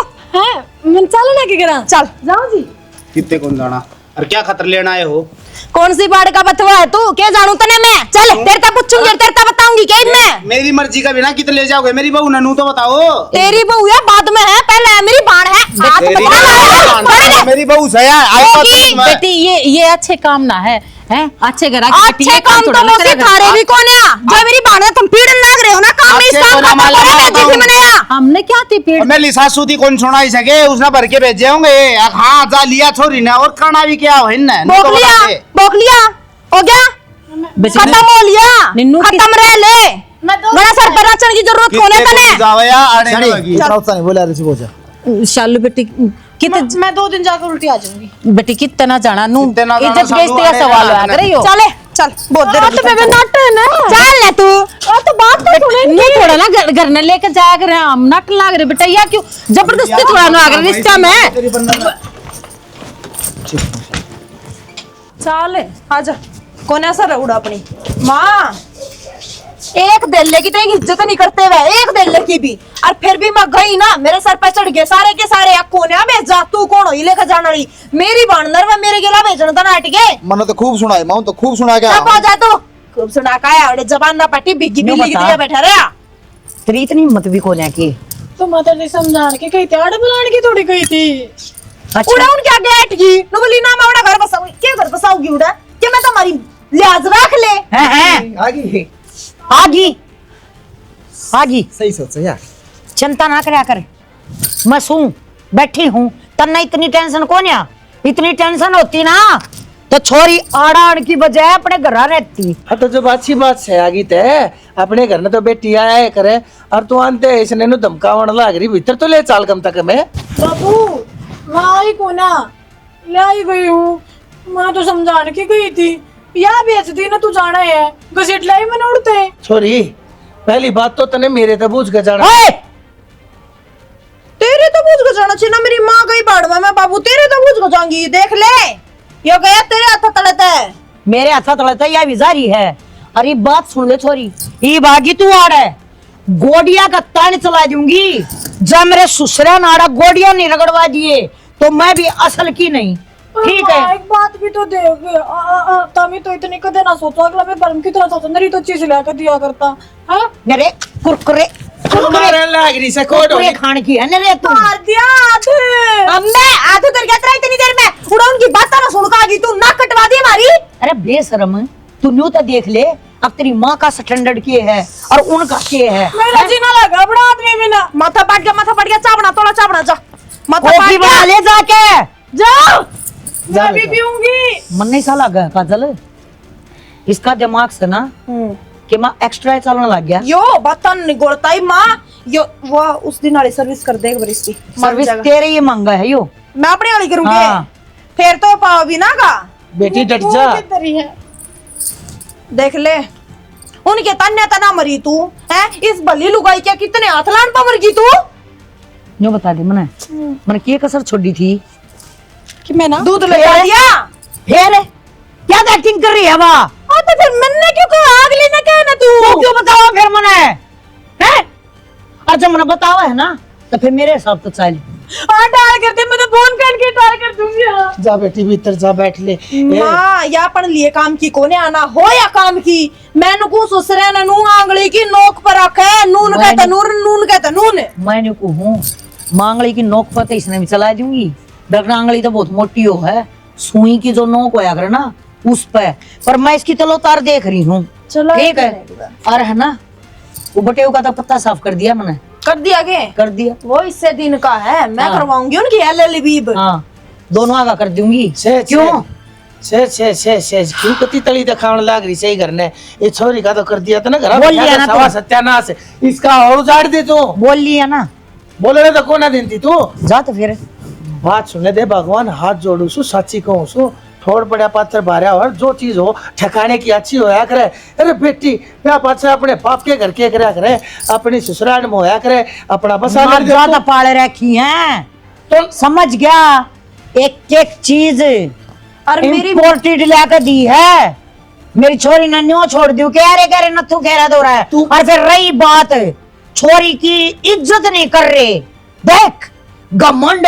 मैं चल ना के करा चल जाओ जी कितने कौन जाना और क्या खतर लेना आए हो कौन सी बाड़ का बतवा है तू क्या जानू तने मैं चल तेरे तक पूछूंगी तेरे तक बताऊंगी क्या मैं मेरी मर्जी का बिना कितने ले जाओगे मेरी बहू ननू तो बताओ तेरी बहू है बाद में है पहले है मेरी बाण है हाथ तेरी पकड़ा मेरी बहू सही है आई तो होगी, तुम मैं- बेटी ये अच्छे काम ना है हैं अच्छे घर अच्छे काम तो मुझसे थारे भी कौन है जो मेरी बाण है तुम पीड़न लग रहे हो ना काम में इस अच्छे काम को ना का मालूम पकड़ा है, जिसे मैंने यहाँ हमने क्या थी पेड़ और मेरी सासू थी कौन सुना ही सके उसने भर के भेजे होंगे हाँ जा लिया छोरी ने और खाना भी क्या हो इनने नहीं तो बताते। बोक लिया हो गया बेटी खत्म हो लिया निन्नू की- खत्म रह ले बड़ा सर पर रचन की जरूरत कौन है कितने तने को जावे या आड़े न लगी। शालू बेटी कितने मैं 2 दिन जाकर उल्टी आ जाऊंगी बेटी कितना जाना नू कितने ना जाना, इज्जत बेइज्जती का सालू सवाल आने है कर रही हो चले चल बहुत देर तो बेबे नट है ना चल ले तू तो बात तो सुने नू थोड़ा ना घर ने लेके जाया कर हम नट लाग रहे बेटा या क्यों जबरदस्ती थोड़ा ना लाग रहा रिश्ता में चल आजा कौन ऐसा रउड़ा अपनी माँ एक दिल्ले की तो एक इज्जत नहीं करते हुए एक दिल्ले की भी और फिर भी मैं गई ना मेरे सर पे चढ़ गए सारे के सारे कौन है भेजा तू कौन हो लेकर जाना रही मेरी बाणनर व मेरे गेला भेजना था नाट के मैंने तो खूब सुना है माँ तो खूब सुना क्या अब आ जा तू खूब सुना का है और जबान ना पट्टी बिगी बिल्ली की तरह बैठा रहा तेरी इतनी हिम्मत भी कौन है की तो माता जी समझाने की कही थी आड़ बुलाने की थोड़ी कही थी उड़ा उनके आगे हट गई नो बोली ना मैं उड़ा घर बसाऊंगी क्या घर बसाऊंगी उड़ा कि मैं तुम्हारी लिहाज रख ले आगी आगी सही सोचा यार चिंता ना करया कर मैं सू बैठी हूँ तन्ना इतनी टेंशन कौन है इतनी टेंशन होती ना तो छोरी आड़ की बजाय अपने घर रहती। तो जब अच्छी बात से आगी ते अपने घर में तो बेटी आया करे और तू आंते इसने नु धमकावण लाग रही भीतर तो ले चाल कम तक में बाबू मैं आई को ना ले आई गई हूँ मैं तो समझाने की गई थी या बेचती ना तू जाना है घसीट लाई मैंने उड़ते छोरी पहली बात तो तने मेरे तो बूझ के जाना तेरे तो पूछ जाना चाहिए ना, मेरी माँ गई बाढ़ में, मैं बाबू तेरे तो बुझ को जाऊंगी, देख ले यो गया तेरे हाथ तड़ता है। मेरे हाथ तड़ता या विजारी है। अरे बात सुन ले छोरी, ये बागी तू आड़ है, गोडिया का तान चला दूंगी। जब मेरे ससुरा नाड़ा गोडिया नहीं रगड़वा दिए तो मैं भी असल की नहीं, ठीक है। एक बात भी तो देख, तभी तो इतनी कदे ना सोचो, अगला मैं बर्म की तरह सोचो, मेरी तो चीज लेकर दिया करता है। मेरे कुरकुरे तुम्हारे लागरी से कोड कुरकुरे खान की है ना रे तू। मार दिया आधे, अब मैं आधे कर गया इतनी देर में, उड़ा उनकी बात ना सुन का आ गई तू, नाक कटवा दी हमारी। अरे बेशरम, तू न्यू तो देख ले, अब तेरी माँ का स्टैंडर्ड के है और उनका के है। मेरा जीना लगा बड़ा आदमी में ना, माथा पाट गया चावना तोड़ा चावना जा, माथा कॉफी पाट बना ले जाके। जाओ। मैं भी पीऊंगी। मन नहीं सा लगा काजल, इसका दिमाग से ना कि माँ एक्स्ट्रा चलने लग गया। यो बतन निगोड़ताई माँ, यो वाह उस दिन वाली सर्विस कर दे एक बार इसकी, सर्विस तेरे ये मांगा है यो। मैं अपनी वाली करूंगी। हाँ। फिर तो पाओ भी ना का, बेटी डट जा। कितनी है देख ले उनके तन्ने तना मरी तू है, इस बली लुगाई के कितने हाथ लान पर मर गई तू। जो बता दे मैंने क्या कसर छोड़ी थी कि मैं ना दूध लगा दिया, फिर क्या एक्टिंग कर रही है वाह। हाँ तो फिर मैंने क्यों कहा अगली ने कहा ना तू क्यों बतावा फिर मैंने है, और जब मैंने बतावा है ना तो फिर मेरे हिसाब तो चल। हाँ टार करते, मैं तो फोन करके टार कर दूंगी। हाँ। जा बेटी भीतर जा, बैठ ले। माँ या अपन लिए काम की कोने आना हो या काम की, मैंने को ससुरे ने नू आंगली की नोक पर रखे, नून कहता नून, नून कहता नून। मैंने को हूँ मांगली की नोक पर तो इसने भी चला दूंगी, डगना आंगली तो बहुत मोटी हो है, सुई की जो नोक होया करे ना उस पर मैं इसकी तलोतार देख रही हूँ, ठीक है। और है ना वो बटेऊ का तो पत्ता साफ कर दिया मैंने, कर दिया के कर दिया। वो इससे दिन का है, मैं हाँ। करवाऊंगी उनकी एलएलबी। हाँ दोनों आगा कर दूंगी। छे, क्यों छे क्यों कति तली दिखाने लाग रही सही घर ने, ये छोरी का तो कर दिया था ना घर बोल लिया ना सवा तू। सत्यानाश है। इसका और उजाड़ दे तू, बोल लिया ना, बोलने तो कोना देती तू। जा तो फिर। बात सुनने दे भगवान, हाथ जोड़ू सु, सच्ची कहूँ सु, थोड़ पड़ा पात्र भार्या और जो चीज हो ठिकाने की अच्छी होया करे। अरे बेटी क्या पाछा अपने बाप के घर के करा करे, अपनी ससुराल में होया करे, अपना बसा कर दे ज्यादा तू। पाले रखी हैं तो समझ गया, एक एक चीज और मेरी इम्पोर्टेड लाकर दी है। मेरी छोरी ने न्यो छोड़ दी, कह रहे नथु कह रहा दो रहा है। और फिर रही बात छोरी की इज्जत नहीं कर रहे, देख घमंड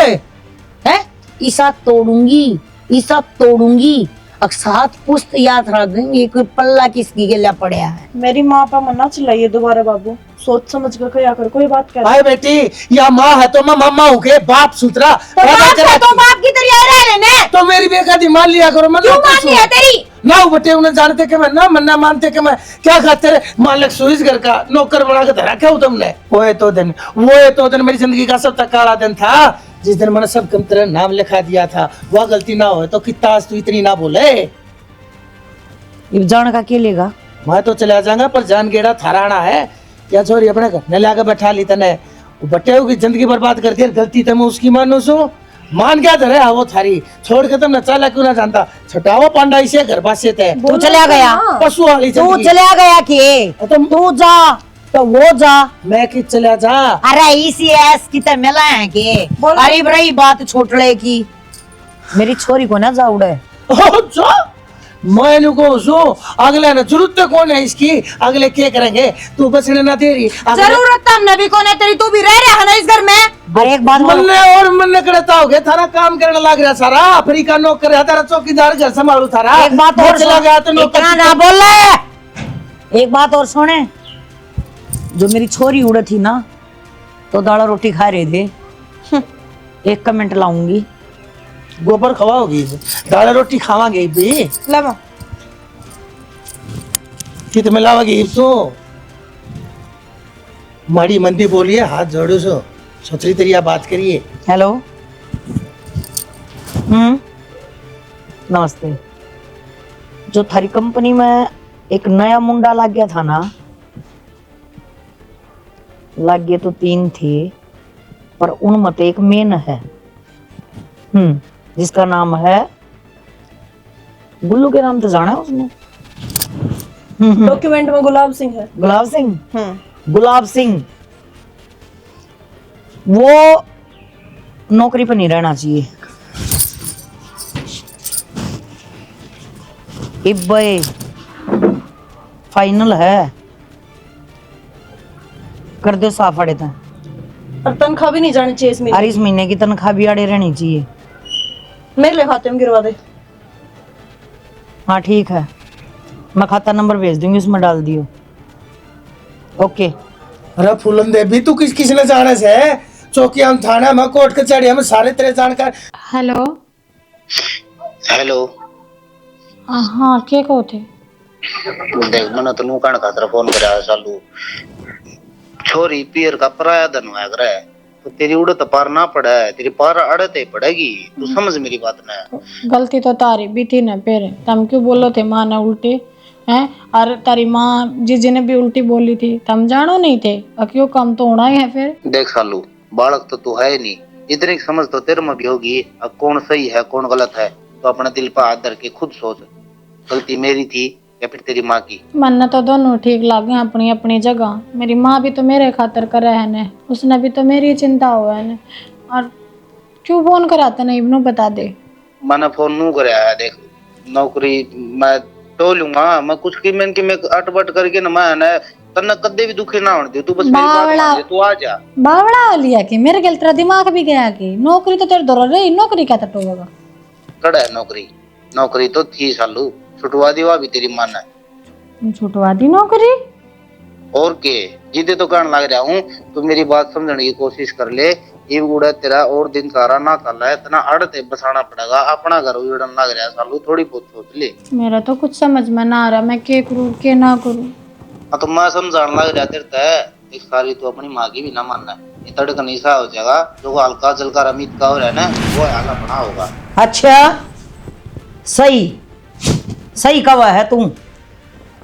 है, ईसा तोड़ूंगी, ईसा तोड़ूंगी, सात पुस्त याद रख देंगे, कोई पल्ला किसकी के लिए पड़ा है। मेरी माँ पर मना चिल्लाइए दोबारा बाबू, सोच समझ कर क्या कर, कोई बात कर। भाई बेटी या माँ है तो मैं मामा हूँ के बाप सुतरा तो बाप है तो बाप की तरह रह लेने, तो मेरी बेकती मान लिया करो। मैं क्यों मान लिया तेरी? ना बटे उन्हें जानते कि मैं ना मन्ना मानते कि मैं क्या खाते रहे मालिक सुइस घर का नौकर बना के धरा क्या तुमने। वो है तो दिन मेरी जिंदगी का सब तक काला दिन था, जिस दिन मैंने सब कम तेरा नाम लिखा दिया था। वह गलती ना हो तो कितना आज तू इतनी ना बोले। अब जान का के लेगा, मैं तो चला जाऊंगा पर जान गेड़ा थाराना है क्या छोरी अपने घर ने लाकर बैठा ली तने, बटे की जिंदगी बर्बाद कर दी, गलती तो मैं उसकी मानू सू, मान क्या धरे वो थारी छोड़ के तुम नचा क्यों ना जानता, छटावा पांडा इसे घर पासे थे, तू चला गया, पशु वाली तू जिंदगी। चला गया के तू जा तो वो जा, मैं कि चला जा। अरे ECS की तो मिला है के। अरे रही बात छोटड़े की, मेरी छोरी को ना जा उड़े। जा मैं को सो अगले ने जरूरत तो कौन है इसकी, अगले क्या करेंगे, तू बस ना दे रही जरूरत तो हमने भी कौन है तेरी, तू भी रह रहा है ना इस घर में। अरे एक बात मन और मन करता हो गया थारा काम करने लग रहा सारा, अफ्रीका नौकर है तारा, चौकीदार घर संभालू थारा। एक बात और चला गया तो इतना ना बोल रहे। एक बात और सुने, जो मेरी छोरी उड़े थी ना तो दाल रोटी खा रहे थे, एक कमेंट लाऊंगी, गोबर खवाओगी, दाल रोटी खावांगे भी लवा कित मिलावागी तो माड़ी मंदी बोलिए, हाथ जोड़ो सो सोचरी तरिया बात करिए। हेलो नमस्ते। जो थारी कंपनी में एक नया मुंडा लग गया था ना, लग गए तो 3 थे पर उनमें एक मेन है, जिसका नाम है गुल्लू के नाम तो जाना है उसने, डॉक्यूमेंट में गुलाब सिंह है। गुलाब सिंह, गुलाब सिंह वो नौकरी पर नहीं रहना चाहिए। इब्बे फाइनल है, कर दो साफ अड़े था। और तनख्वाह भी नहीं जानी चाहिए इस अरे महीने इस महीने की तनख्वाह भी अड़े रहनी चाहिए। मेरे लिए खाते में गिरवा दे। हाँ ठीक है, मैं खाता नंबर भेज दूंगी, उसमें डाल दियो। ओके। अरे फूलन देवी तू किसने जाने से है? चौकी हम थाना में कोर्ट कचहरी हम सारे तेरे जानकार। हेलो। हेलो। हाँ के को थे? देख मैंने तो लूकान खातर फोन कराया सालू, छोरी पियर का पराया धन हुआ करे तो तेरी उड़त पार ना पड़ा है, तेरी पार अड़ते पड़ेगी, तू समझ मेरी बात ना। गलती तो तारी भी थी ना, फिर तुम क्यों बोलो थे माँ ने उल्टी हैं? और तारी माँ जीजी ने भी उल्टी बोली थी, तुम जानो नहीं थे? और क्यों कम तो होना ही है फिर। देख सालू, बालक तो तू है नहीं, इतनी समझ तो तेरे में भी होगी। अब कौन सही है कौन गलत है तो अपने दिल पर हाथ धर के खुद सोच, गलती मेरी थी या फिर तेरी माँ की। मन तो दोनों ठीक लागे अपनी अपनी जगह। मेरी माँ भी तो मेरे खातर करे है ने, उसने भी तो मेरी चिंता हुआ है ने। और क्यों फोन कराते नहीं इबनू बता दे। मैंने फोन नू कराया है, देख नौकरी मैं तो लूंगा, मैं कुछ की मैं अटबट करके ना मैं ना तन्ने कदे भी दुखी ना होने दे, तू बस मेरी बात मान ले, तू आ जा। बावड़ा हो लिया कि मेरे गल तेरा दिमाग भी गया कि नौकरी तो तेरे दौर रही, नौकरी क्या टटोगा? कड़ा है नौकरी, नौकरी तो थी सालू, छुटवा दी भी तेरी मान है। छुटवा दी नौकरी? और के जिदे तो कहने लग रहा हूँ, तू मेरी बात समझने की कोशिश कर ले। ये उड़ा तेरा और दिन सारा ना चल है, इतना अड़ते बसाना पड़ेगा, अपना घर उड़न लग रहा है सालू, थोड़ी बहुत सोच ले। मेरा तो कुछ समझ में ना आ रहा, मैं क्या करूँ क्या ना करूँ। हाँ तो मैं समझाने लग रहा तेरे है, एक सारी तो अपनी माँ की भी ना मानना है, ये तड़कन ऐसा हो जाएगा जो हल्का जलकर अमित का हो रहा है ना, वो हाल अपना होगा। अच्छा सही सही कवा है तू,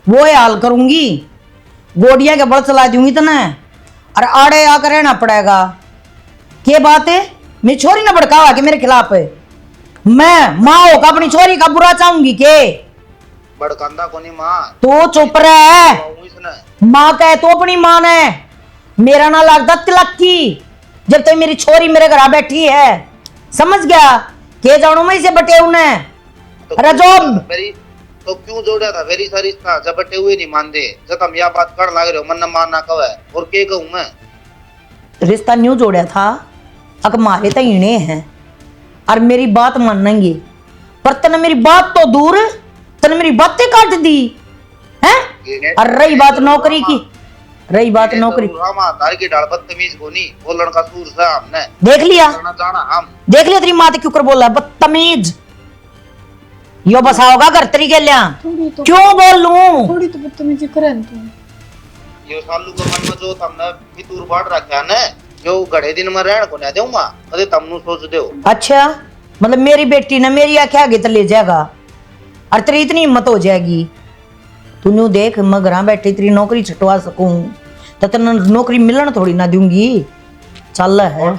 वो हाल करूंगी, गोडिया के बल चला दूंगी तना, और आड़े आकर रहना पड़ेगा। के बात है? मेरी छोरी ने भड़कावा के मेरे खिलाफ है, मैं माँ होकर अपनी छोरी का बुरा चाहूंगी के? बड़कंदा को नहीं माँ, तो चुप रहे, इसने माँ कहे तो अपनी माँ ने, मेरा ना लगता तिलक की, जब तक मेरी छोरी मेरे घर आ बैठी है, समझ गया? के जानू मैं इसे बटे उन्हें। अरे जो मेरी तो क्यों जोड़ा था मेरी सारी रिश्ता, जब बटे हुए नहीं मानते, जब हम यह बात कर लग रहे हो मन न मानना कब है, और के कहूँ मैं? रिश्ता न्यू जोड़ा था, अक मारे तो इने हैं और मेरी बात मानेंगे, पर तने मेरी बात तो दूर, तने मेरी बातें काट दी हैं। और रही बात नौकरी की, रही बात नौकरी, तार की डाल बदतमीज को नहीं बोलने का सूर से हमने देख लिया, करना जाना हम देख लिया तेरी माँ क्यों कर बोला बदतमीज। यो बसाओगा घर तरीके लिया, क्यों बोल लूं? थोड़ी तो बदतमीजी करे तू। यो सालू को मन में जो तुमने फितूर बांट रखा है ना, जो घड़े दिन में रहन को ना देऊंगा, अरे तुमनु सोच दो। अच्छा मतलब मेरी बेटी ने मेरी आंखें आगे तो ले जाएगा और तेरी इतनी हिम्मत हो जाएगी? तूने देख मैं घर बैठे तेरी नौकरी छटवा सकूं तो तेन नौकरी मिलन थोड़ी ना दूंगी। चल है,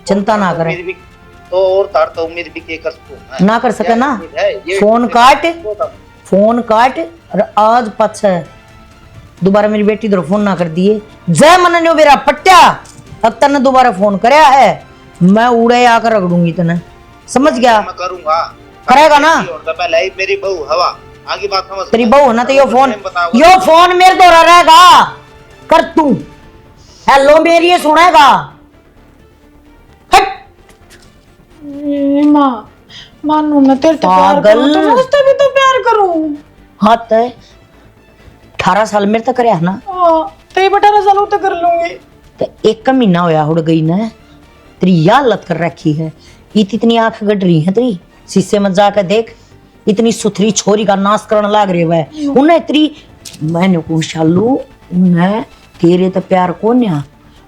चिंता ना करे। तो और तार तो उम्मीद भी के कर सकूं ना कर सके ना, फोन काट, फोन काट और आज पछे दोबारा मेरी बेटी तरफ फोन ना कर दिए। जय मन ने मेरा पट्टा, अब तने दोबारा फोन कराया है, मैं उड़े आकर रगड़ूंगी तने, समझ गया? मैं करूंगा, करेगा ना? पहले ही मेरी बहू हवा आगे बात समझ, तेरी बहू है ना तो यो फोन मेरे द्वारा रहेगा, कर तू हेलो मेरी ये सुनेगा। हट माँ मानू मैं तेरे से प्यार करूं तो मैं उससे भी तो प्यार करूं। हाँ तो 18 साल मेरे तक रहा ना, तो 18 साल तो कर लूंगी। तो एक का महीना होया उड़ गई ना, तेरी यह हालत कर रखी है, इतनी आंख गड़ रही है तेरी, शीशे में जाकर देख, इतनी सुथरी छोरी का नाश करने लग रही है उन्हें तेरी। मैंने को शालू उन्हें तेरे तो प्यार को न्या,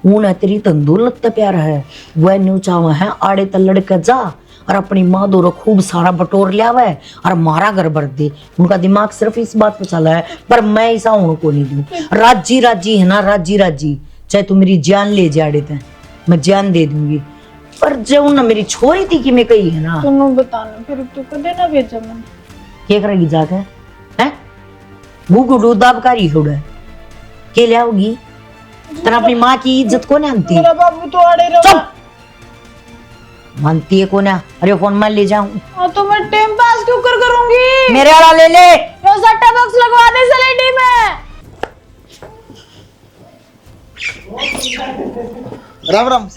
उन्हें तेरी तंदुलत तो प्यार है, वह न्यू चावा है आड़े तो लड़के जा और अपनी माँ दोरो खूब सारा बटोर लिया हुआ है और मारा घर भर दे। उनका दिमाग सिर्फ इस बात पे चला है, पर मैं ऐसा उनको नहीं दूं। राजी राजी है ना, राजी राजी, चाहे तू मेरी जान ले जाड़े थे मैं जान दे दूंगी, पर जो उन्हें मेरी छोरी थी कि मैं कही है ना, तुम बताना फिर तू कदे ना भेजा मैंने क्या करेगी जाके हैं? गुगुडू दाबकारी होड़ा के ले आओगी? तना अपनी माँ की इज्जत को नहीं आती। मेरा बाबू तो आड़े रहा। चुप, मानती है कोना? अरे फोन मैं ले जाऊं, तो मैं टाइम पास क्यों करूंगी? मेरे वाला ले ले। यो सट्टा बॉक्स लगवा दे सलेटी में। राम राम।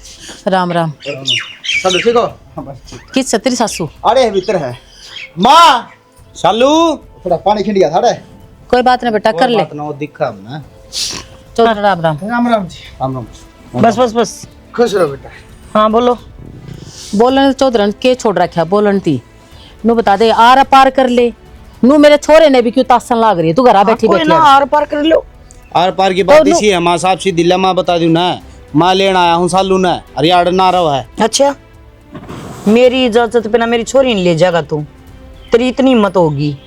राम राम। सब ठीक हो? किस छतरी सासू? अरे भीतर है माँ। शालू थोड़ा पानी खिंड गया था रे। कोई बात नहीं बेटा, कर ले। बात ना वो दिखा हमने। चल राम राम। राम राम जी। राम राम। बस बस बस, खुश रहो बेटा। हाँ बोलो। बोलन चौधरन के छोड़ रखा बोलन थी नु बता दे, आर पार कर ले। नु मेरे छोरे ने भी क्यों तासन लाग रही है, तू घर बैठी कोई बैठी ना है। आर पार कर लो। आर पार की बात इसी है माँ साहब, सी दिल्ला माँ बता दूं ना, माँ लेन आया हूँ सालू ने, अरे आड़ ना रहा है। अच्छा, मेरी इजाजत बिना मेरी छोरी नहीं ले जाएगा तू? तेरी इतनी हिम्मत होगी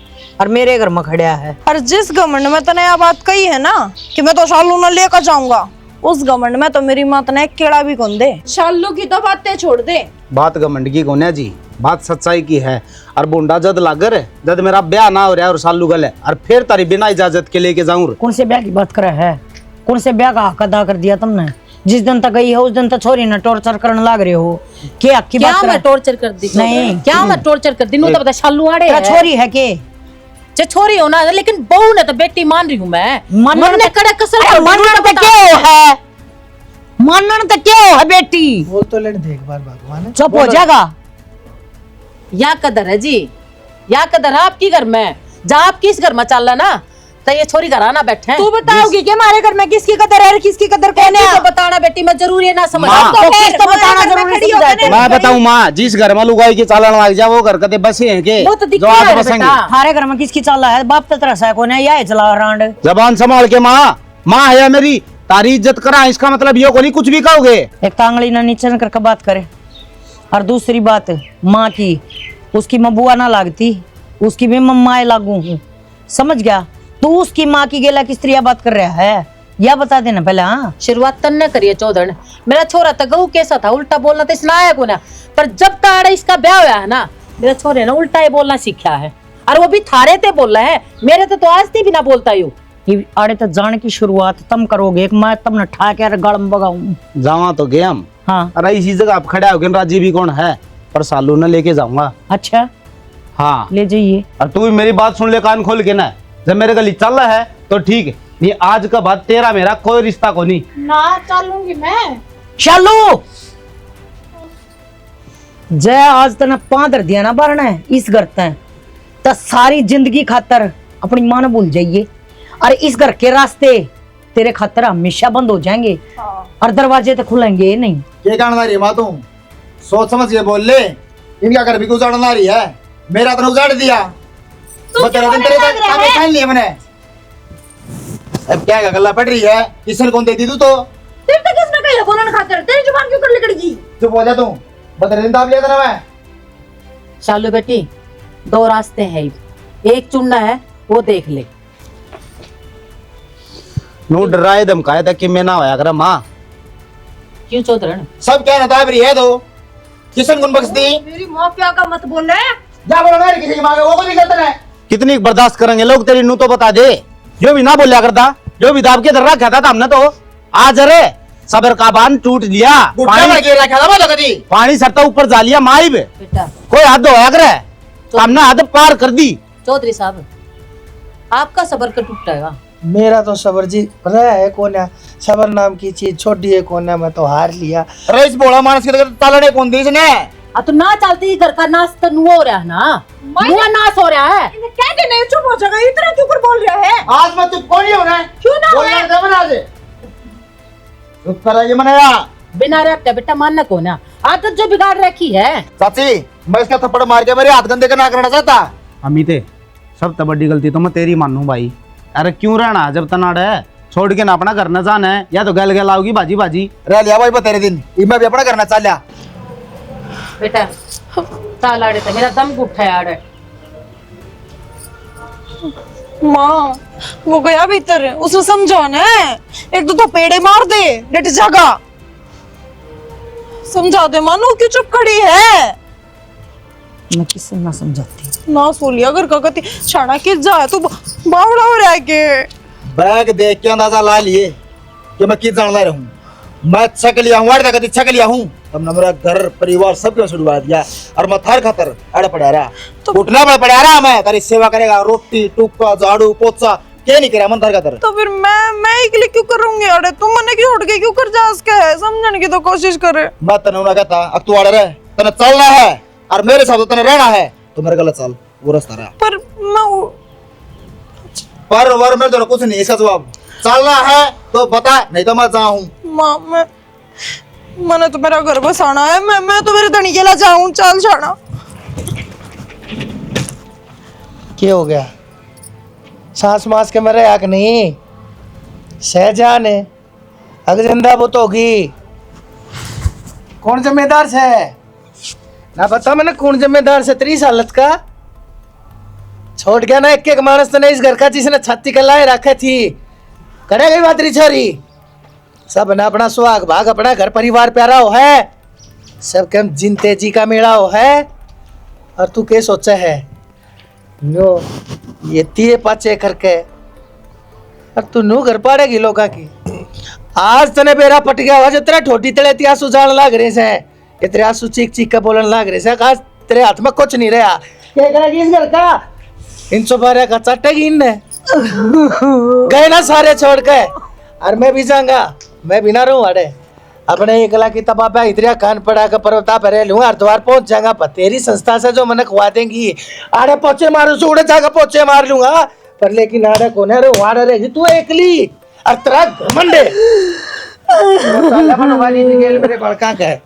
और मेरे घर में खड़ा है। और जिस घमंड में तने यह बात कही है ना कि मैं तो शालू न लेकर जाऊंगा, उस घमंड में तो मेरी माँ तने केड़ा भी कौन दे। शालू की तो बातें छोड़ दे। बात घमंड की कौन है जी, बात सच्चाई की है। और बुंडा जद लागर जद मेरा ब्याह ना हो रहा है और सालू गल है, और फिर तारी बिना इजाजत के लेके जाऊं। कौन से ब्याह की बात कर रहा है? कौन से ब्याह का हक अदा कर दिया तुमने? जिस दिन तक गई है उस दिन तक छोरी ने टॉर्चर करने लाग रहे हो। क्या की क्या बात कर? मैं टॉर्चर कर दी? नहीं। क्या मैं टॉर्चर कर दी? नु तो बता शालू आड़े तेरा है। छोरी है के? जे छोरी हो ना, लेकिन बहू ने तो बेटी मान रही हूँ मैं। मानने ने कड़े कसर अरे मानने तो क्या है? मानने तो क्या है बेटी? बोल तो लेट देख बार भगवान है। चुप हो जाएगा। या कदर है जी, या कदर है आपकी घर में। जब आप किस घर में चल रहा ना, तो ये छोरी घर आना बैठे। तू बताओगी कि हमारे घर में किसकी कदर है और किसकी कदर कौन है? तो बताना बेटी, मैं जरूरी है ना समझ। माँ, तो किस तो बताना जरूरी समझाए तो। मैं बताऊं माँ, जिस घर में लुगाई के चालन लग जाए वो घर कदे बसे हैं के वो तो दिख जो रहा आज है बसेंगे। बेटा। हमारे घर में किसकी चाला है? बाप तो तेरा सा कौन है? या है चला रांड। जबान संभाल के माँ, माँ है मेरी, तारी इज्जत करा, इसका मतलब ये को नहीं कुछ भी कहोगे। एक तांगली ना नीचे न करके बात करे। और दूसरी बात माँ की, उसकी मैं बुआ ना लागती, उसकी भी मैं माँ लागू हूँ, समझ गया? तू उसकी माँ की गेला किस तरह बात कर रहा है, या बता देना पहले। हाँ, शुरुआत तन्ने करिए चौधर। मेरा छोरा तो गऊ कैसा था, उल्टा बोलना तो इसने आया को ना, पर जब ताड़े इसका ब्याह हुआ है ना, मेरे छोरे ने उल्टा ही बोलना सीखा है। और वो भी थारे ते बोल रहा है, मेरे तो आज भी ना बोलता यू। ये आड़े तक जाने की शुरुआत तुम करोगे, एक मैं तुमने ठा के गलम बगाऊं। जावा तो गए हम। हाँ अरे इसी जगह आप खड़ा हो गए, राजी भी कौन है, पर सालू ने लेके जाऊंगा। अच्छा, हाँ, ले जाइए। और तू भी मेरी बात सुन ले कान खोल के ना, जब मेरे गली चल रहा है तो ठीक है, ये आज का बाद तेरा मेरा कोई रिश्ता को नहीं। ना चलूंगी मैं। शालू, जय आज तना पादर दिया ना बारना है इस घर तय, तो सारी जिंदगी खातर अपनी मां ने भूल जाइए। और इस घर के रास्ते तेरे खातर हमेशा बंद हो जाएंगे और दरवाजे तो खुलेंगे नहीं। ये कहना रही माँ, तुम सोच समझ के बोल ले। इनका घर भी उजाड़ना रही है, मेरा तो उजाड़ दिया। तेरा दिन तेरे ताके खान लिए मैंने। अब क्या गल्ला पड़ रही है, किसने कौन दे दी तू? तो तेरे तो किसने कही बोलने खातिर? तेरी जुबान क्यों कर लिकड़गी? चुप हो जा तू। बदले दिन दाब लिया था ना मैं। शालू बेटी, दो रास्ते हैं, एक चुनना है वो देख ले। नू डराए धमकाए तक कि मैं ना होया कर माँ। क्यों चौधरन? सब क्या नताब रही है तो किसन गुन बख्श दी। मेरी माँ क्या का मत बोल रहे। जा बोलो ना किसी की माँ वो भी करते हैं। कितनी बर्दाश्त करेंगे लोग तेरी, नू तो बता दे। जो भी ना बोलिया करता, जो भी दाब के दर्रा कहता था हमने तो आज अरे सबर का बांध टूट लिया। पानी सरता ऊपर जा लिया माई बे, बेटा कोई हद होया करे, हमने हद पार कर दी। चौधरी साहब, आपका सबर का टूटेगा। मेरा तो सबर जी रहा है कौन है? सबर नाम की चीज छोटी है कौन है? मैं तो हार लिया। अरे इस बोला मानस के तालने कौन दी इसने? अब तो ना चलती घर का नाश तो नुआ हो रहा है ना, नुआ नाश हो रहा है। कहते नहीं चुप हो जाएगा, इतना क्यों कर बोल रहा है? आज मैं चुप कौन ही हो रहा है? क्यों ना हो रहा है? बोलना मना दे। चुप करा ये मनाया। बिना रखते बेटा मानना को ना, आदत जो बिगाड़ रखी है। चाची, मैं इसका थप्पड़ मार के मेरे हाथ गंदे का ना करना चाहता। अमिते, सब तो बड़ी गलती तो मैं तेरी मानू भाई। अरे क्यों रहना जब तनाड़ है, छोड़ के ना अपना घर न जाना है, या तो गल गल आओगी बाजी बाजी। रह लिया भाई तेरे दिन, मैं भी अपना करना चाह लिया। बेटा चाल आड़े तो मेरा दम उठा है आड़े। माँ वो गया भीतर, उसे समझाना है। एक तो पेड़े मार दे, डट जागा। समझा दे मानो, क्यों चुप खड़ी है? मैं किससे ना समझाती। ना सोलिया घर का कति छाना किस जाए तो बावड़ा हो रहा है के। बैग देख के अंदाजा ला लिए कि मैं किस जान ला रहा हूँ। मैं छक लिया हूँ, कभी छक लिया हूँ। तुमने मेरा घर परिवार सब क्यों छुड़वा दिया और मैं थार खातर अड़ पड़ा रहा तो उठना पड़ा रहा मैं तेरी सेवा करेगा रोटी टुक्का झाड़ू पोछा क्या नहीं करा मन थार खातर तो फिर मैं अकेले क्यों करूंगी? अरे तुम मने क्यों छोड़ के क्यों कर जा उसके है समझने की तो कोशिश करे। मैं तने उन्हें कहता अब तू आड़े रहे तने चलना है और मेरे साथ तने रहना है तो मेरे गलत चल वो रास्ता रहा पर मैं पर वर में तो कुछ नहीं इसका जवाब चलना है तो बता नहीं तो मैं जाऊं माँ मैंने तो मेरा घर बसाना है मैं तो मेरे धनी के ला जाऊं चल छाना। क्या हो गया? सांस मास के मरे आक नहीं सहजान है अगर जिंदा बुत होगी कौन जिम्मेदार से ना बता मैंने कौन जिम्मेदार से 30 हालत का छोड़ गया ना एक मानस तो नहीं इस घर का जिसने छाती कलाए रखे थी करे गई बातरी छोरी सब ना अपना सुहाग भाग अपना घर परिवार प्यारा हो है सब कम जिन तेजी का मेला हो है और तू क्या सोचा है नो ये तिये पाचे करके और तू नू घर पाड़ेगी लोगा की आज तने बेरा पट गया हुआ जो तेरा ठोटी तेरे आंसू जान लाग रहे से ये तेरे आंसू चीख चीख के बोलन लाग रहे से आज तेरे हाथ में कुछ नहीं रहा क्या करेगी इस घर का इन सुबारे का चटेगी इनने गए ना सारे छोड़ के और मैं भी जाऊंगा मैं भी ना रहूं अरे अपने एकला की तबाबा इतरिया कान पड़ा कर पर्वता पर लूंगा हरिद्वार पहुंच जाऊंगा पर तेरी संस्था से जो मैंने खुआ देंगी आड़े पोचे मारू उड़े जाकर पोचे मार लूंगा पर लेकिन आड़े को ना रो आड़े रहेगी तू एकली और तेरा घमंडे मेरे बड़का का है